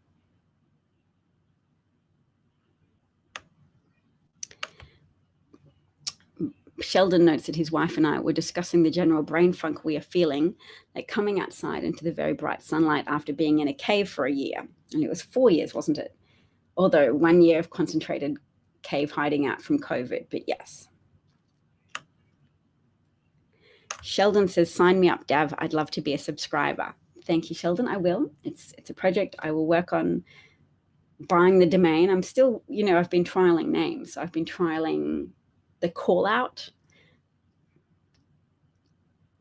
Sheldon notes that his wife and I were discussing the general brain funk we are feeling, like coming outside into the very bright sunlight after being in a cave for a year. And it was 4 years, wasn't it? Although 1 year of concentrated cave hiding out from COVID, but yes. Sheldon says, sign me up, Dav. I'd love to be a subscriber. Thank you, Sheldon. I will. It's a project I will work on buying the domain. I'm still, I've been trialing names. So I've been trialing the call out.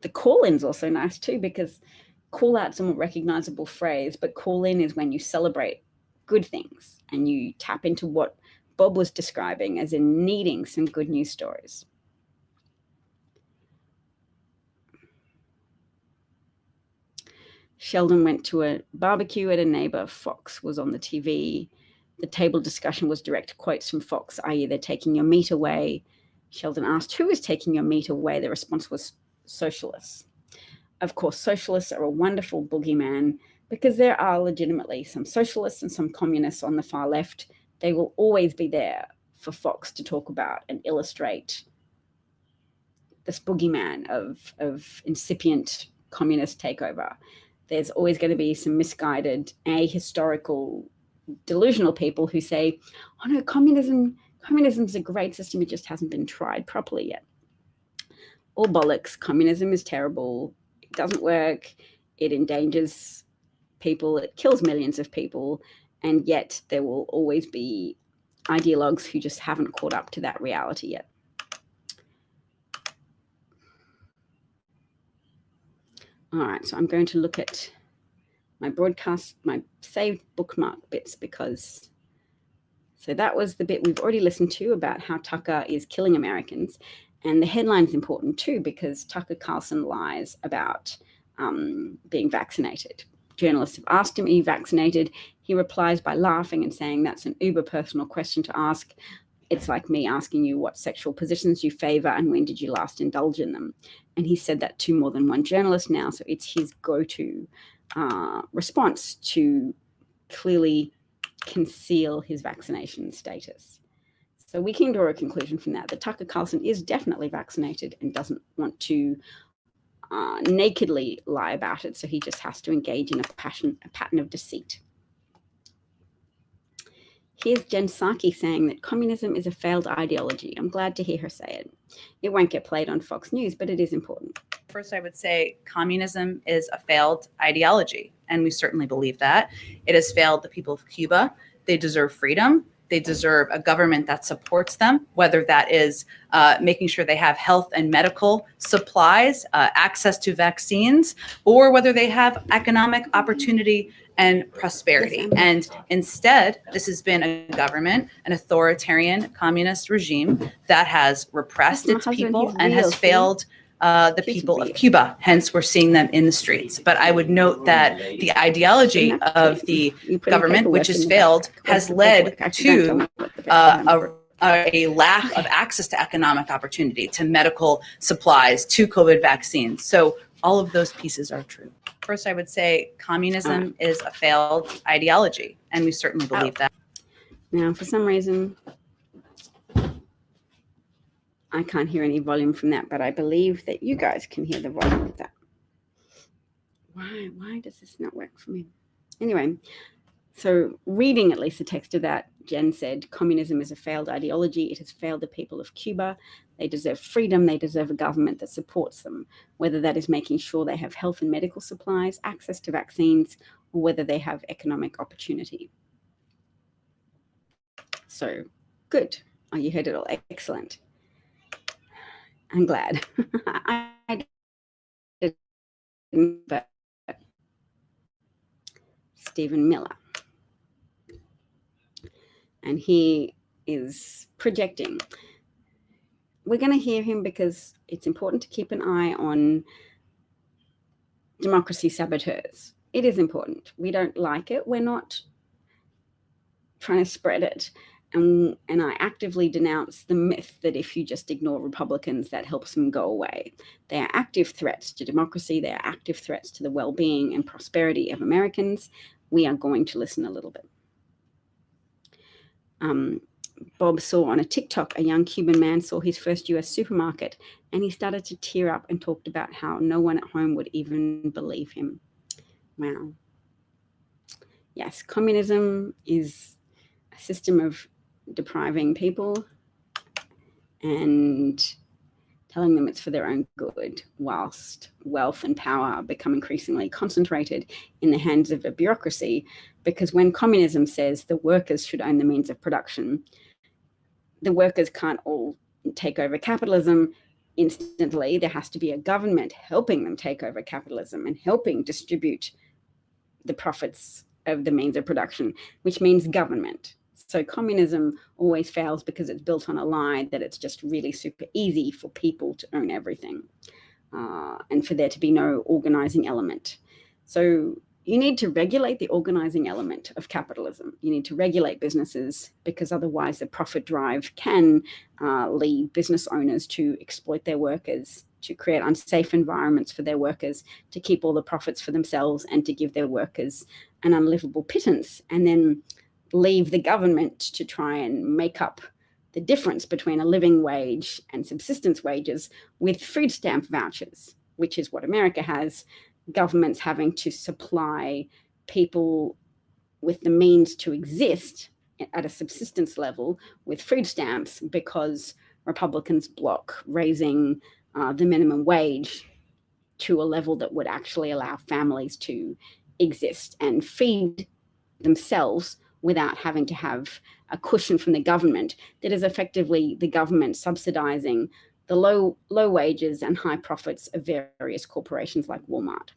The call in's also nice too, because call out's a more recognizable phrase, but call in is when you celebrate good things and you tap into what Bob was describing as in needing some good news stories. Sheldon went to a barbecue at a neighbor. Fox was on the TV. The table discussion was direct quotes from Fox, i.e. they're taking your meat away. Sheldon asked, who is taking your meat away? The response was socialists. Of course, socialists are a wonderful boogeyman because there are legitimately some socialists and some communists on the far left. They will always be there for Fox to talk about and illustrate this boogeyman of incipient communist takeover. There's always going to be some misguided, ahistorical, delusional people who say, oh no, communism's a great system, it just hasn't been tried properly yet. All bollocks. Communism is terrible. It doesn't work. It endangers people. It kills millions of people. And yet there will always be ideologues who just haven't caught up to that reality yet. All right, so I'm going to look at my broadcast, my saved bookmark bits, because so that was the bit we've already listened to about how Tucker is killing Americans. And the headline is important too, because Tucker Carlson lies about being vaccinated. Journalists have asked him, are you vaccinated? He replies by laughing and saying that's an uber personal question to ask. It's like me asking you what sexual positions you favor and when did you last indulge in them. And he said that to more than one journalist now. So it's his go-to response to clearly conceal his vaccination status. So we can draw a conclusion from that Tucker Carlson is definitely vaccinated and doesn't want to nakedly lie about it. So he just has to engage in a pattern of deceit. Here's Jen Psaki saying that communism is a failed ideology. I'm glad to hear her say it. It won't get played on Fox News, but it is important. First, I would say communism is a failed ideology, and we certainly believe that. It has failed the people of Cuba. They deserve freedom. They deserve a government that supports them, whether that is making sure they have health and medical supplies, access to vaccines, or whether they have economic opportunity and prosperity. And instead, this has been a government, an authoritarian communist regime that has repressed its people and has failed the people of Cuba. Hence, we're seeing them in the streets. But I would note that the ideology of the government, which has failed, has led to a lack of access to economic opportunity, to medical supplies, to COVID vaccines. So all of those pieces are true. First, I would say communism is a failed ideology, and we certainly believe that. Now, for some reason, I can't hear any volume from that, but I believe that you guys can hear the volume of that. Why does this not work for me? Anyway, so reading at least the text of that, Jen said, communism is a failed ideology. It has failed the people of Cuba. They deserve freedom. They deserve a government that supports them, whether that is making sure they have health and medical supplies, access to vaccines, or whether they have economic opportunity. So, good. Oh, you heard it all. Excellent. I'm glad. I didn't, but Stephen Miller. And he is projecting. We're going to hear him because it's important to keep an eye on democracy saboteurs. It is important. We don't like it. We're not trying to spread it. And I actively denounce the myth that if you just ignore Republicans, that helps them go away. They are active threats to democracy. They are active threats to the well-being and prosperity of Americans. We are going to listen a little bit. Bob saw on a TikTok a young Cuban man saw his first US supermarket, and he started to tear up and talked about how no one at home would even believe him. Wow. Yes, communism is a system of depriving people and telling them it's for their own good, whilst wealth and power become increasingly concentrated in the hands of a bureaucracy. Because when communism says the workers should own the means of production, the workers can't all take over capitalism instantly. There has to be a government helping them take over capitalism and helping distribute the profits of the means of production, which means government. So communism always fails because it's built on a lie that it's just really super easy for people to own everything and for there to be no organizing element. So you need to regulate the organizing element of capitalism. You need to regulate businesses because otherwise the profit drive can lead business owners to exploit their workers, to create unsafe environments for their workers, to keep all the profits for themselves and to give their workers an unlivable pittance, and then leave the government to try and make up the difference between a living wage and subsistence wages with food stamp vouchers, which is what America has. Governments having to supply people with the means to exist at a subsistence level with food stamps because Republicans block raising the minimum wage to a level that would actually allow families to exist and feed themselves without having to have a cushion from the government that is effectively the government subsidizing the low wages and high profits of various corporations like Walmart.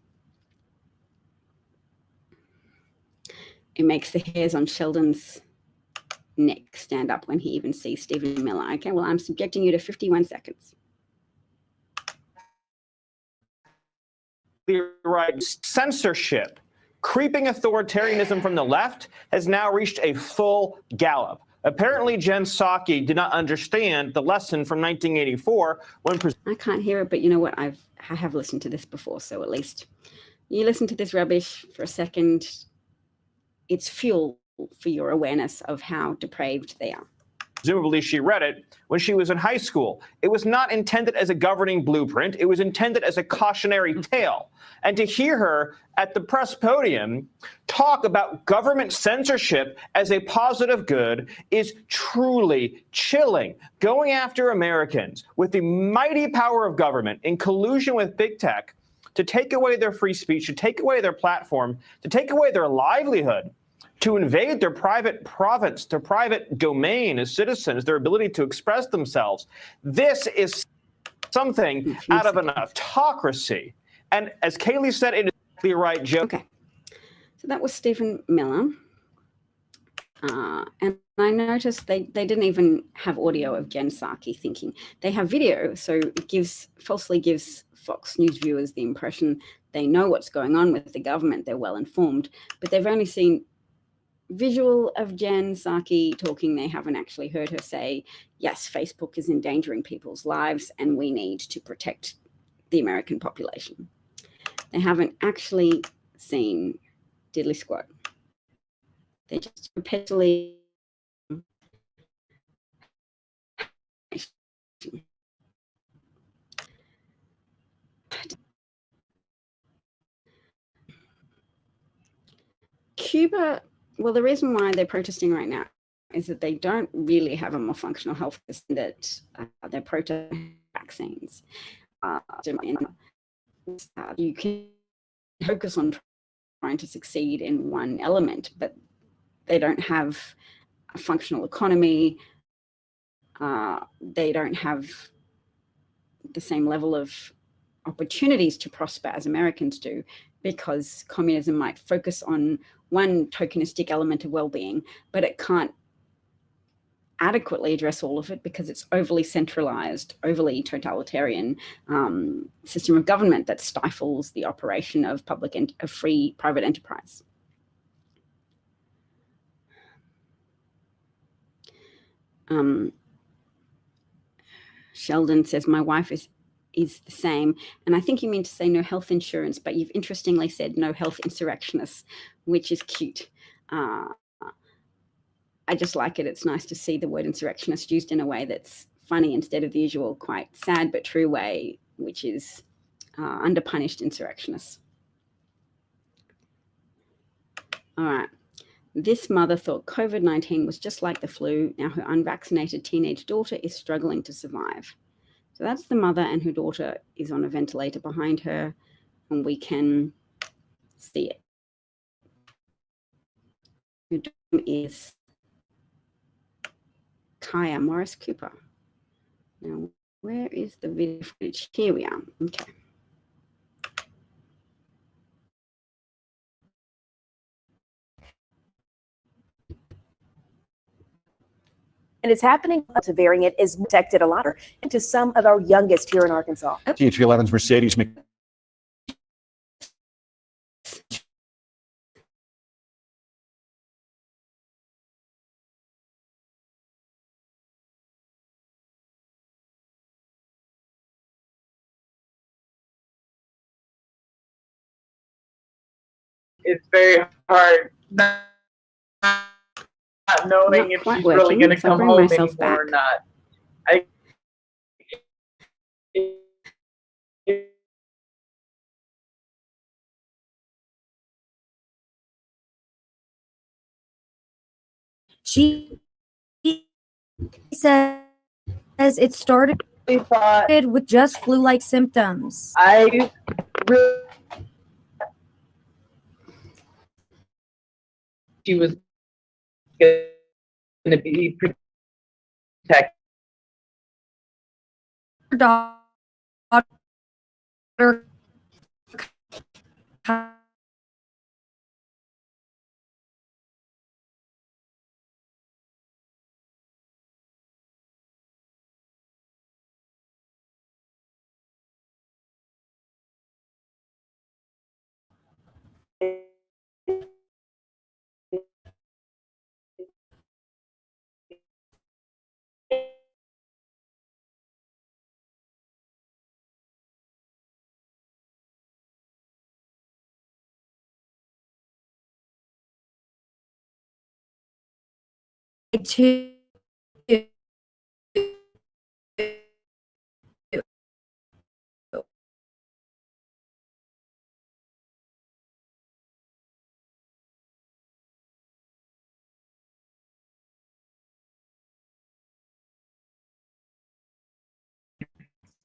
It makes the hairs on Sheldon's neck stand up when he even sees Stephen Miller. Okay, well, I'm subjecting you to 51 seconds. Right, censorship. Creeping authoritarianism from the left has now reached a full gallop. Apparently, Jen Psaki did not understand the lesson from 1984 when... I can't hear it, but you know what? I have listened to this before, so at least you listen to this rubbish for a second. It's fuel for your awareness of how depraved they are. Presumably, she read it when she was in high school. It was not intended as a governing blueprint. It was intended as a cautionary tale. And to hear her at the press podium talk about government censorship as a positive good is truly chilling. Going after Americans with the mighty power of government in collusion with big tech to take away their free speech, to take away their platform, to take away their livelihood, to invade their private province, their private domain as citizens, their ability to express themselves. This is something out of an autocracy. And as Kaylee said, it is exactly right, Joe. Okay. So that was Stephen Miller. And I noticed they didn't even have audio of Jen Psaki thinking. They have video, so it falsely gives Fox News viewers the impression they know what's going on with the government, they're well informed, but they've only seen visual of Jen Psaki talking. They haven't actually heard her say, yes, Facebook is endangering people's lives and we need to protect the American population. They haven't actually seen diddly squat. They just perpetually Cuba, well, the reason why they're protesting right now is that they don't really have a more functional health system, that they're protesting vaccines. You can focus on trying to succeed in one element, but they don't have a functional economy. They don't have the same level of opportunities to prosper as Americans do, because communism might focus on one tokenistic element of well-being, but it can't adequately address all of it because it's overly centralized, overly totalitarian system of government that stifles the operation of of free private enterprise. Sheldon says, my wife is the same. And I think you mean to say no health insurance, but you've interestingly said no health insurrectionists, which is cute. I just like it. It's nice to see the word insurrectionist used in a way that's funny instead of the usual quite sad but true way, which is underpunished insurrectionists. All right. This mother thought COVID-19 was just like the flu. Now her unvaccinated teenage daughter is struggling to survive. So that's the mother, and her daughter is on a ventilator behind her, and we can see it. Her daughter is Kaya Morris Cooper. Now, where is the video footage? Here we are. Okay. And it's happening to variant is detected a lot into some of our youngest here in Arkansas. TH11's Mercedes it's very hard not knowing if she's really going to come home anymore or not. She says it started with just flu-like symptoms. I really she was going to be protected. Daughter to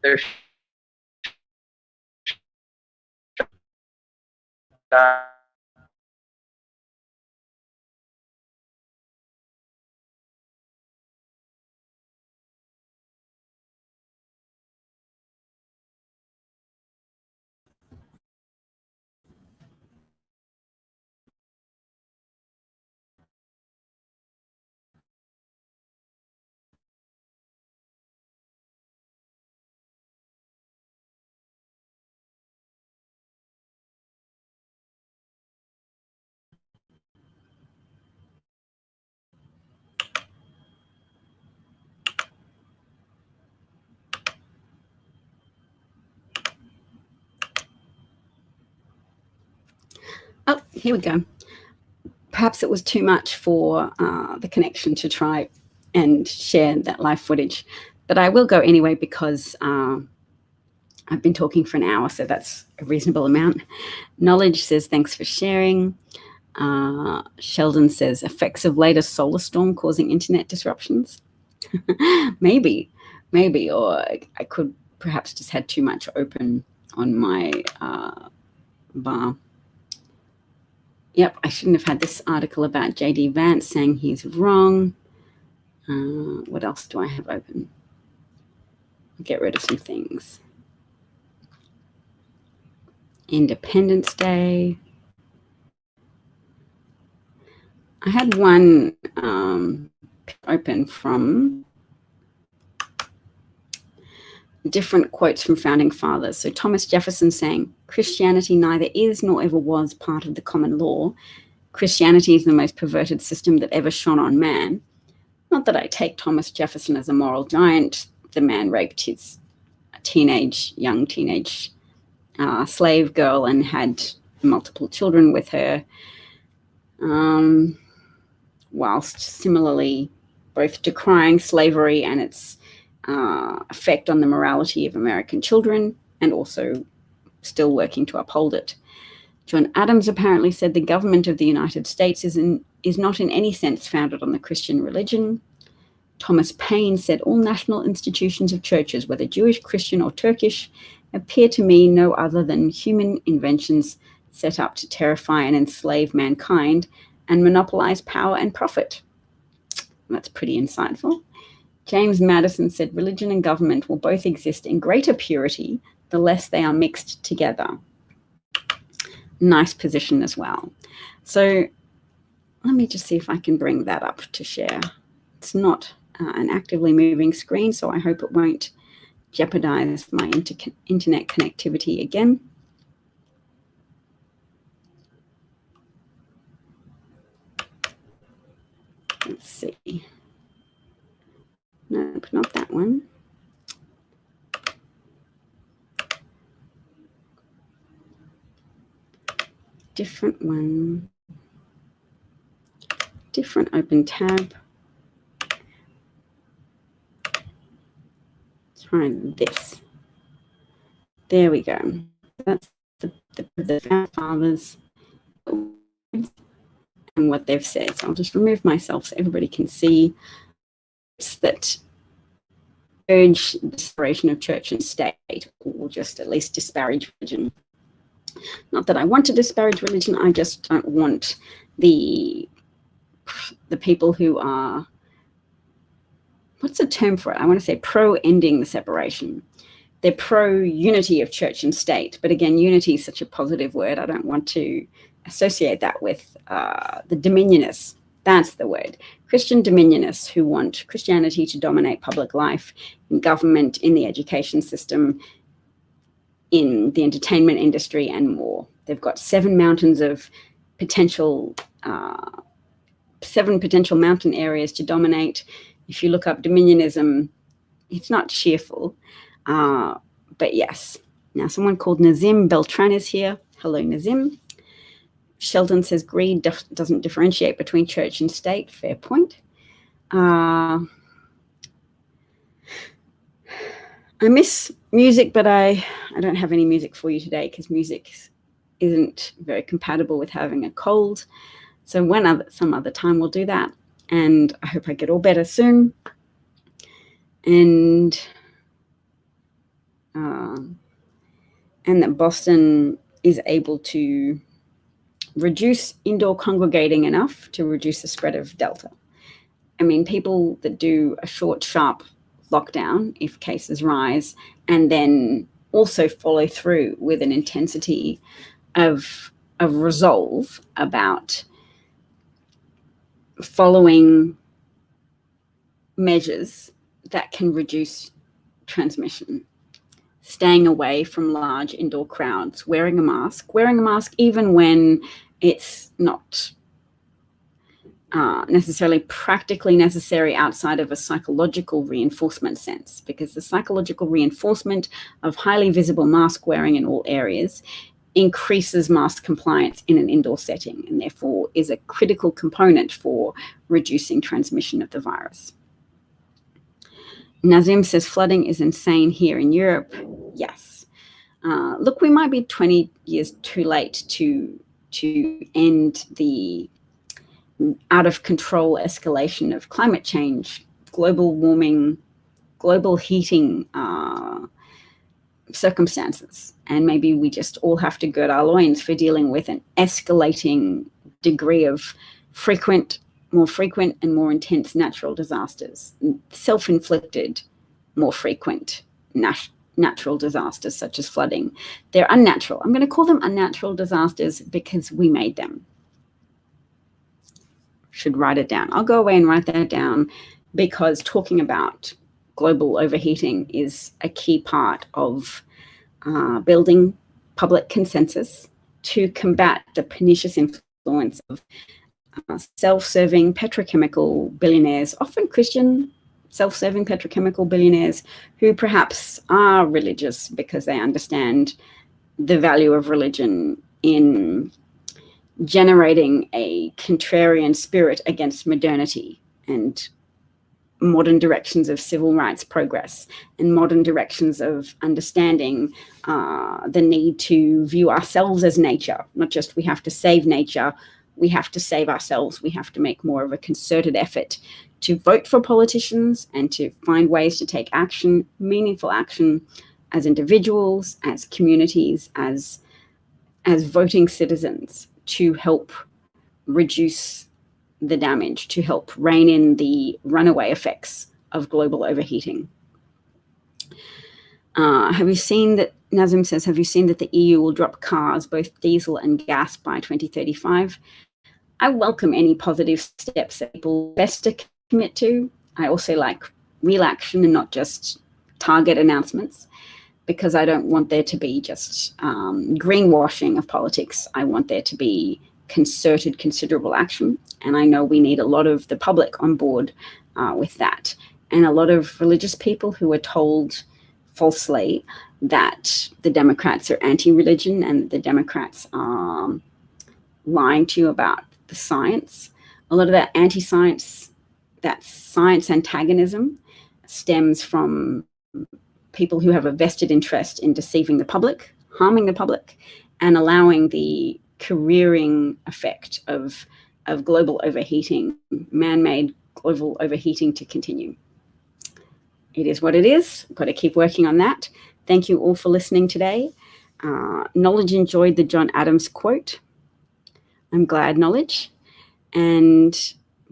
There's here we go. Perhaps it was too much for the connection to try and share that live footage, but I will go anyway because I've been talking for an hour, so that's a reasonable amount. Knowledge says, thanks for sharing. Sheldon says, effects of latest solar storm causing internet disruptions. maybe, or I could perhaps just had too much open on my bar. Yep, I shouldn't have had this article about J.D. Vance saying he's wrong. What else do I have open? Get rid of some things. Independence Day. I had one open from different quotes from founding fathers. So Thomas Jefferson saying, Christianity neither is nor ever was part of the common law. Christianity is the most perverted system that ever shone on man. Not that I take Thomas Jefferson as a moral giant. The man raped his young teenage slave girl and had multiple children with her, whilst similarly both decrying slavery and its effect on the morality of American children, and also still working to uphold it. John Adams apparently said the government of the United States is not in any sense founded on the Christian religion. Thomas Paine said all national institutions of churches, whether Jewish, Christian, or Turkish, appear to me no other than human inventions set up to terrify and enslave mankind and monopolize power and profit. That's pretty insightful. James Madison said religion and government will both exist in greater purity the less they are mixed together. Nice position as well. So let me just see if I can bring that up to share. It's not an actively moving screen, so I hope it won't jeopardize my internet connectivity again. Let's see. Nope, not that one. Different one. Different open tab. Try this. There we go. That's the fathers and what they've said. So I'll just remove myself so everybody can see. It's that urge the separation of church and state, or just at least disparage religion. Not that I want to disparage religion, I just don't want the people who are, what's the term for it? I want to say pro-ending the separation. They're pro-unity of church and state. But again, unity is such a positive word. I don't want to associate that with the dominionists. That's the word. Christian dominionists who want Christianity to dominate public life, in government, in the education system, in the entertainment industry, and more. They've got seven potential mountain areas to dominate. If you look up dominionism, it's not cheerful, but yes. Now, someone called Nazim Beltran is here. Hello, Nazim. Sheldon says greed doesn't differentiate between church and state. Fair point. I miss music, but I don't have any music for you today because music isn't very compatible with having a cold. So some other time we'll do that. And I hope I get all better soon. And that Boston is able to reduce indoor congregating enough to reduce the spread of Delta. I mean, people that do a short, sharp lockdown if cases rise, and then also follow through with an intensity of resolve about following measures that can reduce transmission, staying away from large indoor crowds, wearing a mask even when it's not necessarily practically necessary outside of a psychological reinforcement sense, because the psychological reinforcement of highly visible mask wearing in all areas increases mask compliance in an indoor setting and therefore is a critical component for reducing transmission of the virus. Nazim says flooding is insane here in Europe. Yes. Look, we might be 20 years too late to end the out of control escalation of climate change, global warming, global heating circumstances. And maybe we just all have to gird our loins for dealing with an escalating degree of more frequent and more intense natural disasters, self-inflicted, more frequent natural disasters such as flooding. They're unnatural. I'm going to call them unnatural disasters because we made them. Should write it down. I'll go away and write that down because talking about global overheating is a key part of building public consensus to combat the pernicious influence of self-serving petrochemical billionaires, often Christian self-serving petrochemical billionaires who perhaps are religious because they understand the value of religion in generating a contrarian spirit against modernity and modern directions of civil rights progress and modern directions of understanding the need to view ourselves as nature, not just we have to save nature, we have to save ourselves. We have to make more of a concerted effort to vote for politicians and to find ways to take action, meaningful action as individuals, as communities, as voting citizens to help reduce the damage, to help rein in the runaway effects of global overheating. Have you seen that, Nazim says, have you seen that the EU will drop cars, both diesel and gas, by 2035? I welcome any positive steps that people best to commit to. I also like real action and not just target announcements, because I don't want there to be just greenwashing of politics. I want there to be concerted, considerable action. And I know we need a lot of the public on board with that. And a lot of religious people who are told falsely that the Democrats are anti-religion and the Democrats are lying to you about the science. A lot of that anti-science, that science antagonism stems from people who have a vested interest in deceiving the public, harming the public, and allowing the careering effect of global overheating, man-made global overheating, to continue. It is what it is. We've got to keep working on that. Thank you all for listening today. Knowledge enjoyed the John Adams quote. I'm glad, Knowledge. And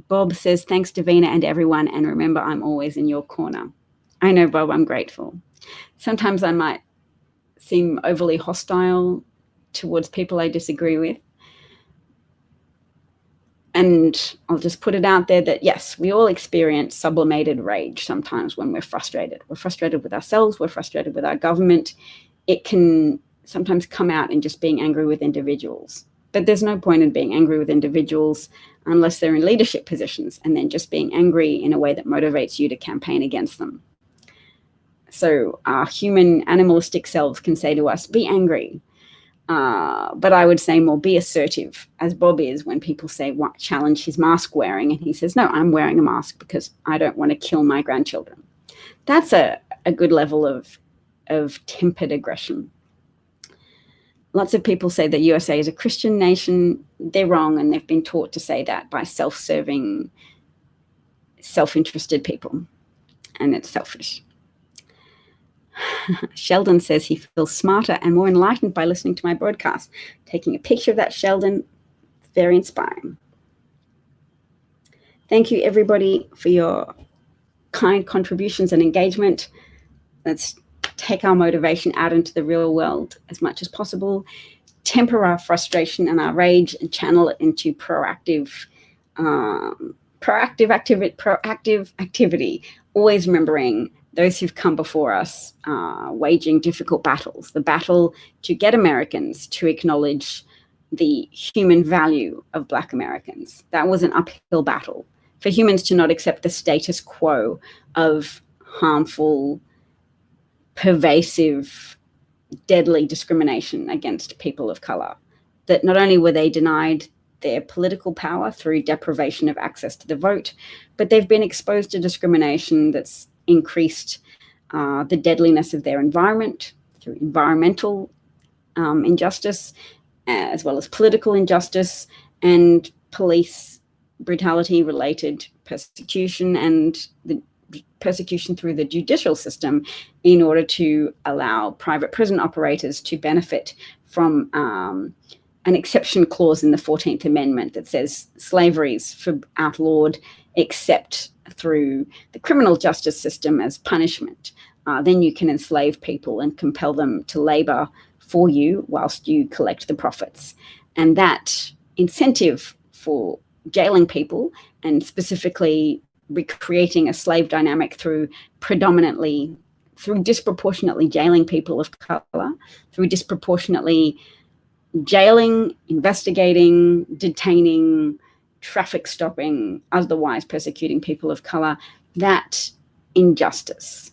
Bob says, thanks, Davina, and everyone. And remember, I'm always in your corner. I know, Bob, I'm grateful. Sometimes I might seem overly hostile towards people I disagree with. And I'll just put it out there that, yes, we all experience sublimated rage sometimes when we're frustrated. We're frustrated with ourselves. We're frustrated with our government. It can sometimes come out in just being angry with individuals. But there's no point in being angry with individuals unless they're in leadership positions, and then just being angry in a way that motivates you to campaign against them. So our human animalistic selves can say to us, be angry. But I would say more, be assertive, as Bob is when people say, challenge his mask wearing. And he says, no, I'm wearing a mask because I don't want to kill my grandchildren. That's a good level of tempered aggression. Lots of people say that USA is a Christian nation. They're wrong, and they've been taught to say that by self-serving, self-interested people, and it's selfish. Sheldon says he feels smarter and more enlightened by listening to my broadcast. Taking a picture of that, Sheldon, very inspiring. Thank you, everybody, for your kind contributions and engagement. Let's take our motivation out into the real world as much as possible, temper our frustration and our rage, and channel it into proactive activity, always remembering those who've come before us, waging difficult battles, the battle to get Americans to acknowledge the human value of Black Americans. That was an uphill battle for humans to not accept the status quo of harmful, pervasive deadly discrimination against people of color. That not only were they denied their political power through deprivation of access to the vote, but they've been exposed to discrimination that's increased the deadliness of their environment through environmental injustice, as well as political injustice and police brutality related persecution, and the persecution through the judicial system in order to allow private prison operators to benefit from an exception clause in the 14th Amendment that says slavery is outlawed except through the criminal justice system as punishment. Then you can enslave people and compel them to labor for you whilst you collect the profits. And that incentive for jailing people, and specifically recreating a slave dynamic through disproportionately jailing people of color, through disproportionately jailing, investigating, detaining, traffic stopping, otherwise persecuting people of color, that injustice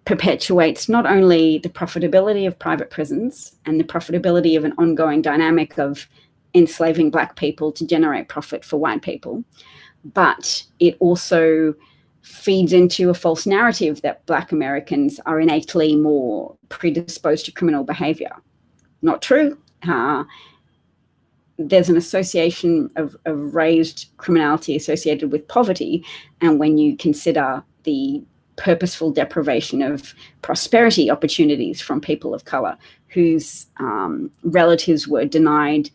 perpetuates not only the profitability of private prisons and the profitability of an ongoing dynamic of enslaving Black people to generate profit for white people, but it also feeds into a false narrative that Black Americans are innately more predisposed to criminal behavior. Not true. There's an association of raised criminality associated with poverty, and when you consider the purposeful deprivation of prosperity opportunities from people of color whose relatives were denied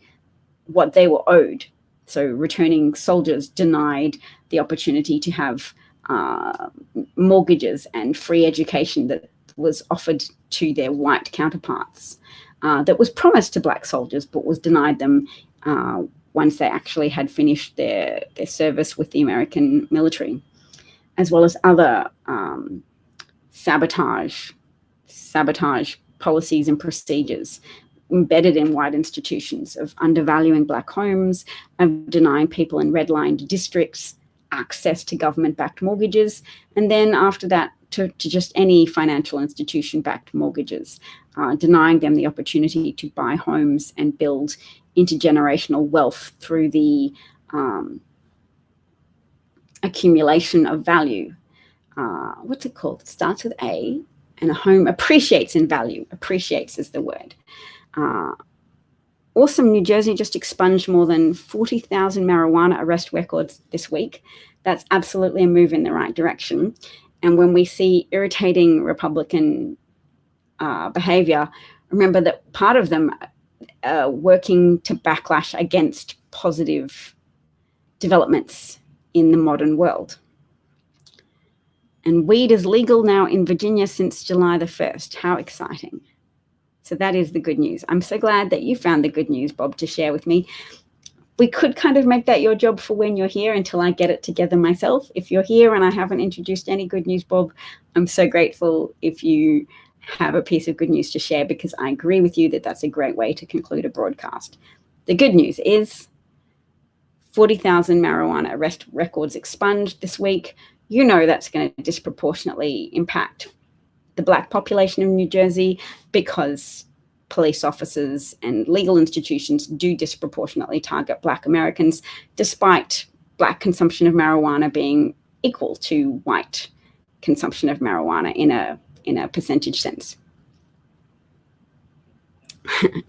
what they were owed. So returning soldiers denied the opportunity to have mortgages and free education that was offered to their white counterparts, that was promised to Black soldiers but was denied them once they actually had finished their service with the American military, as well as other sabotage policies and procedures embedded in white institutions of undervaluing Black homes, of denying people in redlined districts access to government-backed mortgages, and then after that to just any financial institution-backed mortgages, denying them the opportunity to buy homes and build intergenerational wealth through the accumulation of value. What's it called? It starts with A, and a home appreciates in value. Appreciates is the word. Also, New Jersey just expunged more than 40,000 marijuana arrest records this week. That's absolutely a move in the right direction. And when we see irritating Republican behavior, remember that part of them are working to backlash against positive developments in the modern world. And weed is legal now in Virginia since July the 1st. How exciting. So that is the good news. I'm so glad that you found the good news, Bob, to share with me. We could kind of make that your job for when you're here until I get it together myself. If you're here and I haven't introduced any good news, Bob, I'm so grateful if you have a piece of good news to share, because I agree with you that that's a great way to conclude a broadcast. The good news is 40,000 marijuana arrest records expunged this week. You know that's going to disproportionately impact the Black population of New Jersey, because police officers and legal institutions do disproportionately target Black Americans, despite Black consumption of marijuana being equal to white consumption of marijuana in a percentage sense.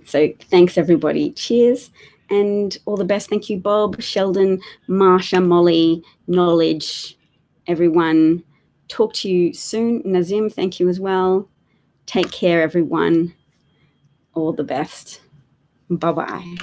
So thanks, everybody. Cheers and all the best. Thank you, Bob, Sheldon, Marsha, Molly, Knowledge, everyone. Talk to you soon. Nazim, thank you as well. Take care, everyone. All the best. Bye-bye.